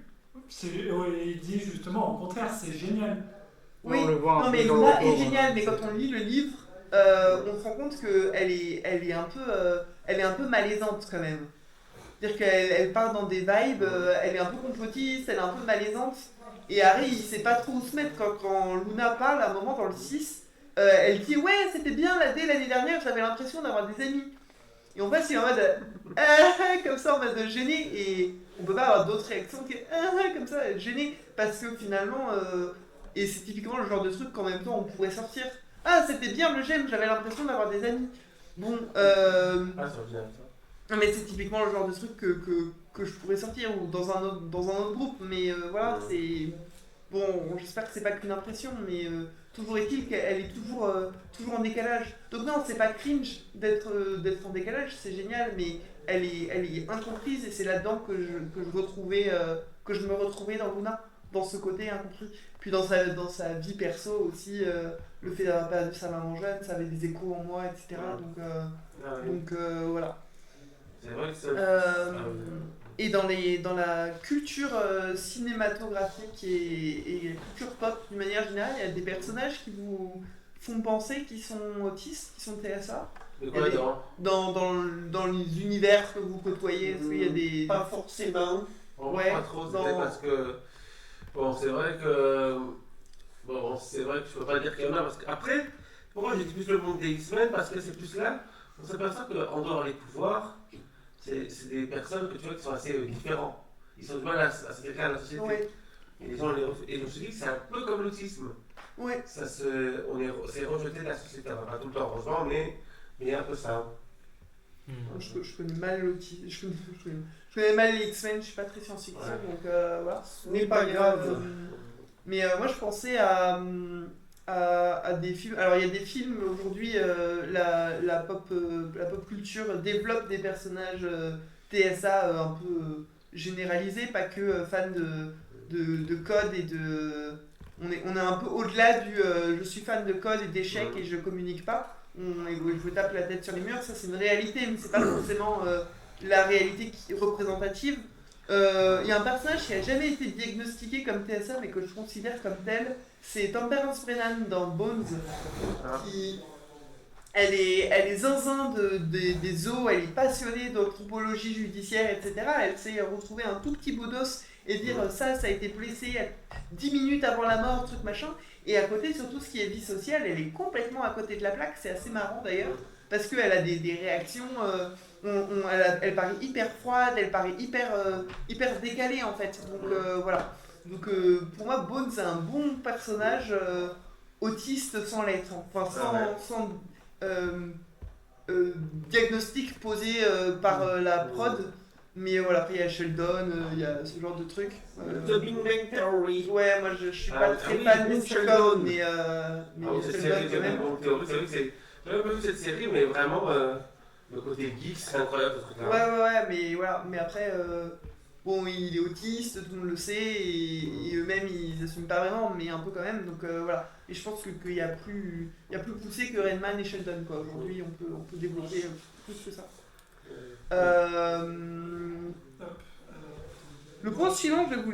Il dit justement au contraire c'est génial. Oui, non mais Luna est géniale, mais quand on lit le livre, on se rend compte qu'elle est un peu malaisante quand même. C'est-à-dire qu'elle part dans des vibes, elle est un peu complotiste, elle est un peu malaisante. Et Harry, il sait pas trop où se mettre quand Luna parle, à un moment dans le 6, elle dit ouais, c'était bien dès l'année dernière, j'avais l'impression d'avoir des amis. Et en fait, c'est en mode comme ça, en mode gêné, et on peut pas avoir d'autres réactions que comme ça, gêné, parce que finalement, et c'est typiquement le genre de truc qu'en même temps on pourrait sortir. Ah, c'était bien le j'aime, j'avais l'impression d'avoir des amis. Bon, non, mais c'est typiquement le genre de truc que je pourrais sortir, ou dans un autre groupe, mais voilà, c'est... Bon, j'espère que c'est pas qu'une impression, mais toujours est-il qu'elle est toujours en décalage. Donc non, c'est pas cringe d'être en décalage, c'est génial, mais elle est incomprise, et c'est là-dedans que je me retrouvais dans Luna, dans ce côté incompris. Puis dans sa vie perso aussi, le fait d'avoir perdu sa maman jeune, ça avait des échos en moi, etc. Donc voilà. C'est vrai que ça... Et dans la culture cinématographique et culture pop d'une manière générale, il y a des personnages qui vous font penser qu'ils sont autistes, qui sont TSA. De quoi dans les univers que vous côtoyez, est-ce qu'il y a des... Pas forcément. Pas trop, parce que... Bon, c'est vrai que je peux pas dire qu'il y en a, parce qu'après, pourquoi j'ai dit plus le monde des X-Men, parce que c'est plus là, on s'aperçoit qu'en dehors des pouvoirs, c'est des personnes que tu vois qui sont assez différents. Ils sont du mal à s'intégrer à la société. Ouais. Et je me suis dit que c'est un peu comme l'autisme. Ouais. C'est rejeté de la société, pas tout le temps heureusement, mais il y a un peu ça. Je connais mal l'autisme, je connais mal les X-Men, je suis pas très science-fiction, donc voilà. Ce n'est pas grave. Mais moi je pensais à des films. Alors il y a des films aujourd'hui, la pop culture développe des personnages TSA un peu généralisés, pas que fans de code et de... On est un peu au-delà du je suis fan de code et d'échecs et je communique pas. Je tape la tête sur les murs, ça c'est une réalité, mais c'est pas forcément la réalité représentative. Il y a un personnage qui a jamais été diagnostiqué comme TSA, mais que je considère comme tel, c'est Temperance Brennan dans Bones, qui... Elle est zinzin des zoos, elle est passionnée d'anthropologie judiciaire, etc. Elle sait retrouver un tout petit bout d'os et dire ça a été blessé 10 minutes avant la mort, truc machin. Et à côté, sur tout ce qui est vie sociale, elle est complètement à côté de la plaque, c'est assez marrant d'ailleurs, parce qu'elle a des réactions, elle paraît hyper froide, elle paraît hyper décalée en fait. Donc voilà. Donc pour moi, Bones c'est un bon personnage autiste sans l'être, enfin sans diagnostic posé par la prod, Mais voilà, après il y a Sheldon, il y a ce genre de trucs. The Big Bang Theory. Ouais, moi je suis pas très oui, fan de oui, Sheldon, Sheldon. mais Cette Sheldon série, quand c'est même. une bonne théorie. C'est vrai que c'est. J'avais pas vu cette série, mais vraiment, le côté geek, c'est incroyable ce truc-là. Ouais, mais voilà, mais après, bon, il est autiste, tout le monde le sait, et eux-mêmes ils assument pas vraiment, mais un peu quand même, donc voilà. Et je pense qu'il y a plus poussé que Redman et Sheldon, quoi. Aujourd'hui, on peut développer plus que ça. Le point suivant, je vais vous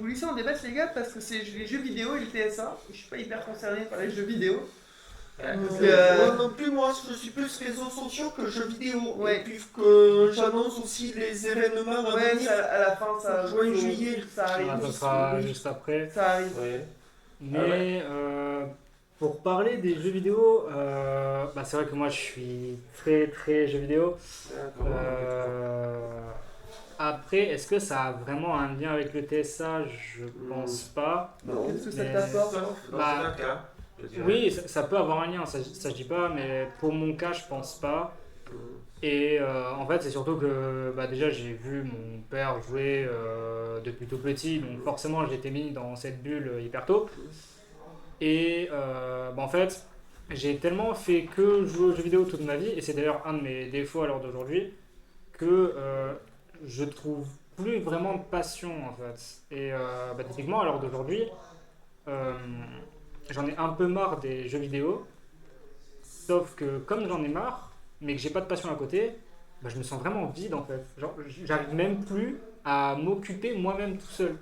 laisser en débattre, les gars, parce que c'est les jeux vidéo et le TSA. Je suis pas hyper concerné par les jeux vidéo. Donc, Moi non plus, moi je suis plus réseaux sociaux que jeux vidéo. Ouais. Et puisque j'annonce aussi les événements à ouais, venir. à la fin, ça Juin, juillet. ça arrive. Ça sera oui. juste après. Ça arrive. Ouais. Mais pour parler des jeux vidéo, bah, c'est vrai que moi je suis très très jeux vidéo. D'accord. Après, est-ce que ça a vraiment un lien avec le TSA? Je pense pas. Non. Qu'est-ce que ça Mais- t'apporte? Sauf dans Bah, certains cas. Je dirais. Oui, ça peut avoir un lien, ça je dis pas, mais pour mon cas, je pense pas. Et en fait, c'est surtout que bah, déjà j'ai vu mon père jouer depuis tout petit, donc forcément j'ai été mis dans cette bulle hyper tôt. Et bah, en fait, j'ai tellement fait que jouer aux jeux vidéo toute ma vie, et c'est d'ailleurs un de mes défauts à l'heure d'aujourd'hui, que je trouve plus vraiment de passion en fait. Et bah, typiquement à l'heure d'aujourd'hui, j'en ai un peu marre des jeux vidéo, sauf que comme j'en ai marre, mais que j'ai pas de passion à côté, bah, je me sens vraiment vide en fait. Genre, j'arrive même plus à m'occuper moi-même tout seul.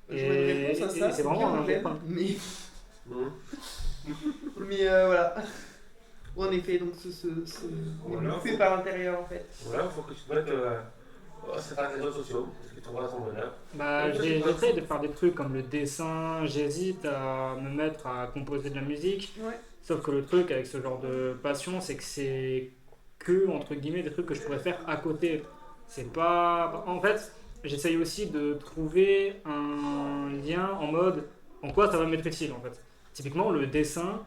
J'aurais une réponse à ça. c'est vraiment un bien, problème. mais Mhm. voilà. En effet, donc on est Voilà, bouffé faut- par l'intérieur en fait. Voilà, il faut que tu te mettes à les réseaux sociaux, parce que tu trouveras ton bonheur. Bah, j'essaie de faire des trucs comme le dessin, j'hésite à me mettre à composer de la musique. Ouais. Sauf que le truc avec ce genre de passion, c'est que c'est que, entre guillemets, des trucs que je pourrais faire à côté. C'est pas. En fait, j'essaye aussi de trouver un lien en mode en quoi ça va m'être utile en fait. Typiquement, le dessin,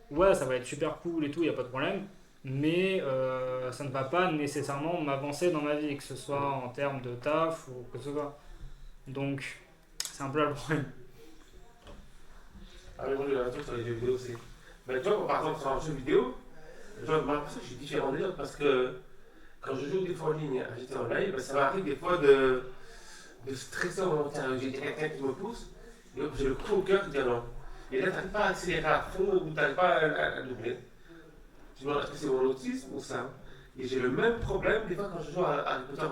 ouais, ça va être super cool et tout, y a pas de problème. Mais ça ne va pas nécessairement m'avancer dans ma vie, que ce soit en termes de taf ou que ce soit. Donc, c'est un peu là le problème. Ah, mais moi, j'ai un truc sur les jeux vidéo, c'est. Ben, tu vois, par exemple, sur un jeu vidéo, j'ai l'impression que je suis différent des autres parce que quand je joue des fois en ligne à GTA Online, ben, ça m'arrive des fois de stresser au moment où j'ai quelqu'un qui me pousse et hop, j'ai le coup au cœur qui dit non. Et là, tu n'arrives pas à accélérer à fond ou tu n'arrives pas à doubler. Je me demande est-ce que c'est mon autisme ou ça. Et j'ai le même problème des fois quand je joue à Harry Potter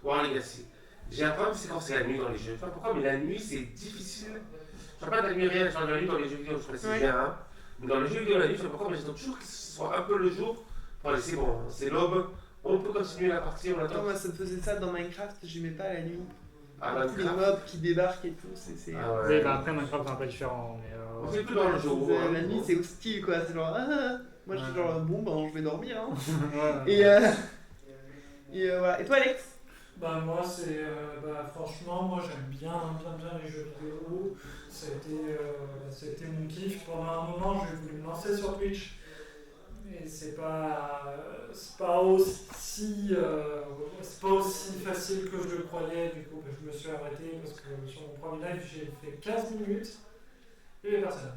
War Legacy. J'ai un problème, c'est quand c'est la nuit dans les jeux. Je sais pas pourquoi, mais la nuit c'est difficile. Je ne sais pas de la nuit réelle, genre la nuit dans les jeux vidéo, je précise Ouais. bien. Hein. Mais dans les jeux vidéo, la nuit, je sais pas pourquoi, mais j'attends toujours que ce soit un peu le jour. Pour aller, c'est bon, c'est l'aube, on peut continuer la partie, on Attends, attend. moi ça me faisait ça dans Minecraft, j'aimais pas la nuit. Ah, Tous les Minecraft. mobs qui débarquent et tout, c'est. Ah Oui, ouais. bah, après, Minecraft, c'est un peu différent. Mais, On fait plus dans le jour. hein. La nuit c'est hostile quoi, c'est genre. Moi je suis Ouais. genre bon ben je vais dormir hein. ouais. Et voilà. Et toi Alex? Bah moi c'est franchement moi j'aime bien les jeux vidéo. C'était mon kiff. Pendant un moment j'ai voulu me lancer sur Twitch. Mais c'est pas aussi facile que je le croyais. Du coup je me suis arrêté parce que sur mon premier live j'ai fait 15 minutes et il n'y avait personne.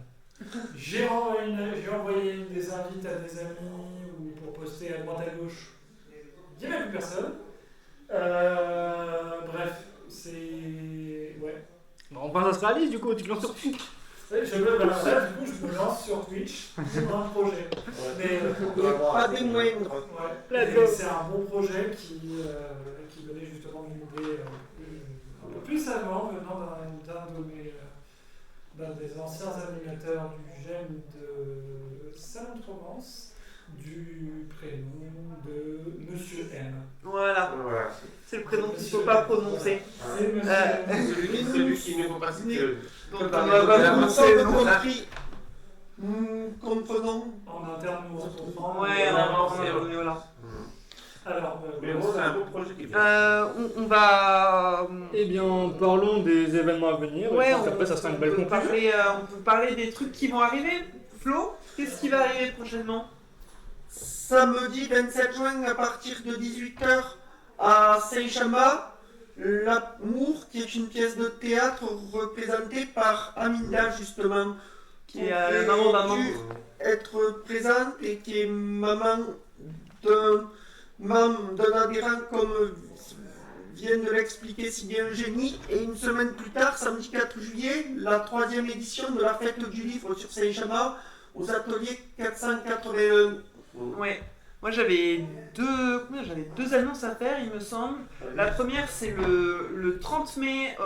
J'ai envoyé des invites à des amis ou pour poster à droite à gauche. Il n'y avait plus personne. Bref, c'est. Ouais. Bon, on passe à se réalise du coup, tu te lances sur Twitch. Ouais, du coup, je me lance sur Twitch pour un projet. Mais Pas des moindres. ouais, Let's et go. c'est un bon projet qui venait justement d'une idée un peu plus avant, venant d'un des anciens animateurs du GEM de Salon de Provence, du prénom de Monsieur M. Voilà, Voilà. c'est le prénom qu'il ne faut pas prononcer. C'est Monsieur M. Celui qui ne faut pas citer. Donc on Bah, va bah, pas bah, prononcer Nous non. sommes compris. Comprenons. En interne, nous retrouvons. Ouais, voilà. Alors, Mais bon, c'est un beau projet qui vient. On va. Eh bien, parlons des événements à venir. Ouais, Je pense qu'après, ça sera une belle conclusion. on peut parler des trucs qui vont arriver. Flo, qu'est-ce qui va arriver prochainement? Samedi 27 juin à partir de 18h À Saint-Chamas, L'amour, qui est une pièce de théâtre représentée par Aminda, justement, Qui est la maman d'un dû membre. être présente et qui est maman d'un adhérent, comme vient de l'expliquer si bien Eugénie. Et une semaine plus tard, samedi 4 juillet, la 3e édition de la fête du livre sur Saint-Chamas aux ateliers 481. Ouais. Moi j'avais deux annonces à faire, il me semble. La première c'est le 30 mai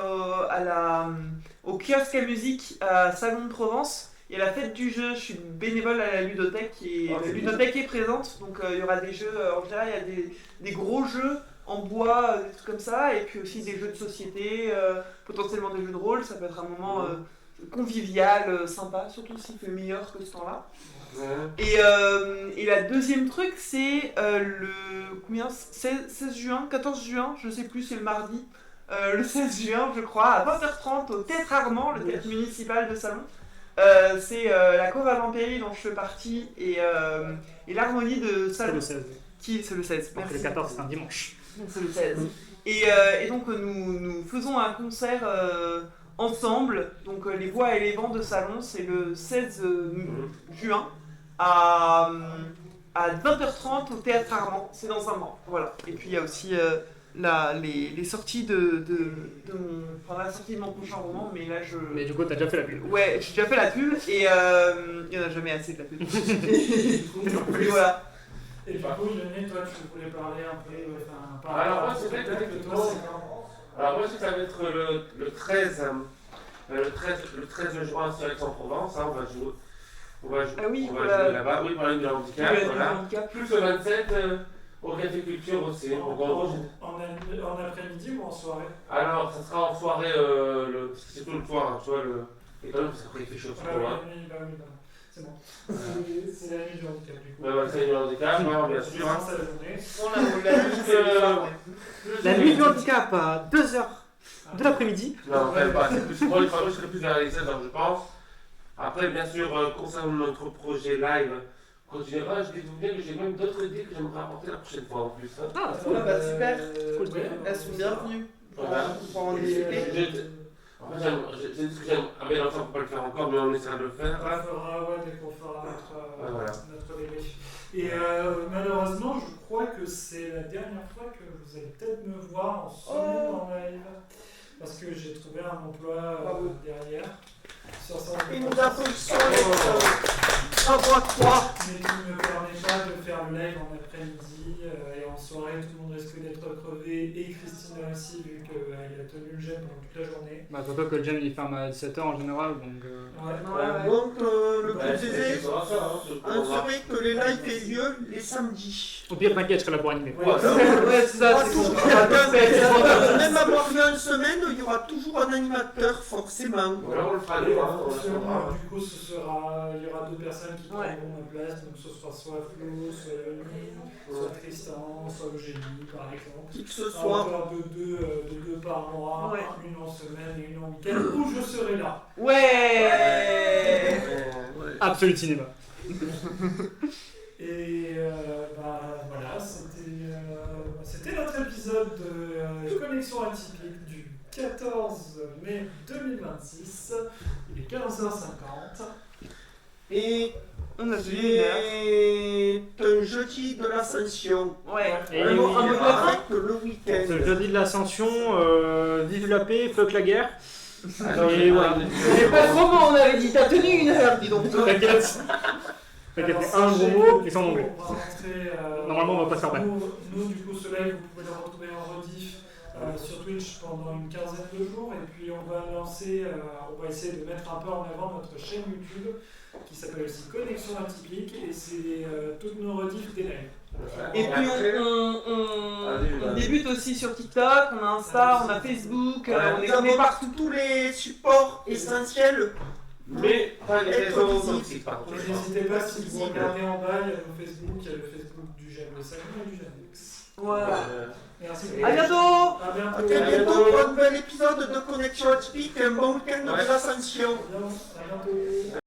au kiosque à musique à Salon de Provence. Il y a la fête du jeu, je suis bénévole à la ludothèque la ludothèque est présente, donc il y aura des jeux, en général il y a des gros jeux en bois, des trucs comme ça, et puis aussi des jeux de société, potentiellement des jeux de rôle, ça peut être un moment convivial, sympa, surtout s'il fait meilleur que ce temps-là. Et la deuxième truc, c'est le 16 juin, 14 juin, je sais plus, c'est le mardi, le 16 juin, je crois, à 20h30 au Théâtre Armand, le théâtre municipal de Salon. C'est la Cove à Vampéry dont je fais partie et l'harmonie de C'est Salon. le 16. C'est le 16, Donc merci. le 14, c'est un dimanche. C'est le 16. Et donc nous faisons un concert ensemble, donc les voix et les vents de Salon, c'est le 16 juin à 20h30 au Théâtre Armand, c'est dans un mois, voilà. Et puis il y a aussi les sorties de la sortie de mon prochain roman, mais là je... Mais du coup, t'as déjà fait la pub. Ouais, j'ai déjà fait la pub et il n'y en a jamais assez de la pub. Et voilà. Et du coup, Yannick, toi, tu voulais parler un peu par Alors, rapport moi, à c'est ce vrai que spectacle, peut-être toi, que c'est quand Alors moi je sais que ça va être le 13 juin sur Aix-en-Provence, hein, on va jouer Ah oui, on va voilà. jouer là-bas, oui, pour la nuit du handicap, Le voilà. handicap. Plus le 27 au Café Culture aussi. Donc, en gros, en après-midi ou en soirée? alors ça sera en soirée, parce que c'est tout le soir, hein, tu vois, et quand même parce qu'après il fait chaud sur Ah oui, toi. c'est bon. C'est la nuit du handicap, du coup. Ouais, ouais, c'est la nuit du handicap, hein, bien sûr. Hein. C'est la journée. La nuit du handicap à 2h de l'après-midi. Non, même pas, c'est plus, moi, je serais plus vers les 16 heures, je pense. Après, bien sûr, concernant notre projet live, continuera, je vais vous dire que j'ai même d'autres idées que j'aimerais apporter la prochaine fois en plus. Hein. Ah, bah, super. Cool. Elles sont bienvenues. Voilà. Pour en discuter. En fait, j'ai dit que j'aime. Ah, mais l'enfant, on peut pas le faire encore, mais on essaiera de le faire. On fera, ouais, dès qu'on fera Voilà. notre débrief. Et malheureusement, je crois que c'est la dernière fois que vous allez peut-être me voir en semaine en live. Parce que j'ai trouvé un emploi derrière. Sur ça, Et nous applaudissons bravo à toi. mais qui ne me permet pas de faire le live en après-midi et en soirée. Tout le monde risque d'être crevé et Christine aussi, vu qu'elle a tenu le gemme pendant toute la journée. Bah, surtout que le gym il ferme à 17h en général, donc. Ouais. Donc, le Ouais, plus aisé, on Ouais, saurait que les lives aient lieu les samedis. Au pire, t'inquiète, je serai là pour animer. Ouais, c'est ça, c'est bon. Même avoir vu une semaine, il y aura toujours un animateur, forcément. Voilà, on le fera nous, hein, on le fera. Du coup, il y aura deux personnes qui Ouais. prendront ma place, donc ce sera soit Flo, soit Yoni, soit Tristan, soit Eugénie par exemple. Qui que ce À soit. hauteur de deux par mois, Ouais. une en semaine et une en week-end, où je serai là. Ouais. Absolu cinéma. Et voilà, c'était notre épisode de Connexion Atypique du 14 mai 2026. Il est 15h50. Et On a vu une heure. c'est un jeudi de l'ascension. Ouais. Et Un oui, mot oui. avec le week-end. Ce jeudi de l'ascension, vive la paix, fuck la guerre. Et voilà. Mais pas trop bon, on avait dit t'as tenu une heure, dis donc. T'inquiète. T'inquiète, c'est un gros mot et c'est en anglais. On va rentrer, Normalement, on va pas se faire battre. Nous, du coup, ce live, vous pouvez le retrouver en rediff sur Twitch pendant une quinzaine de jours. Et puis, on va essayer de mettre un peu en avant notre chaîne YouTube qui s'appelle aussi Connexion Atypique. Et c'est toutes nos rediffs des lives. Et puis on débute aussi sur TikTok, on a Insta, on a Facebook, on est Nous avons partout. tous les supports essentiels. mais pas les Être réseaux visible. toxiques par contre. Et n'hésitez pas, si vous regardez en bas, il y a nos Facebook, il y a le Facebook du J'aime le salon et du Janex. Voilà. Merci. À bientôt. À À bientôt. très bientôt pour un nouvel épisode de Connexion Atypique, un bon week-end de l'ascension. À bientôt.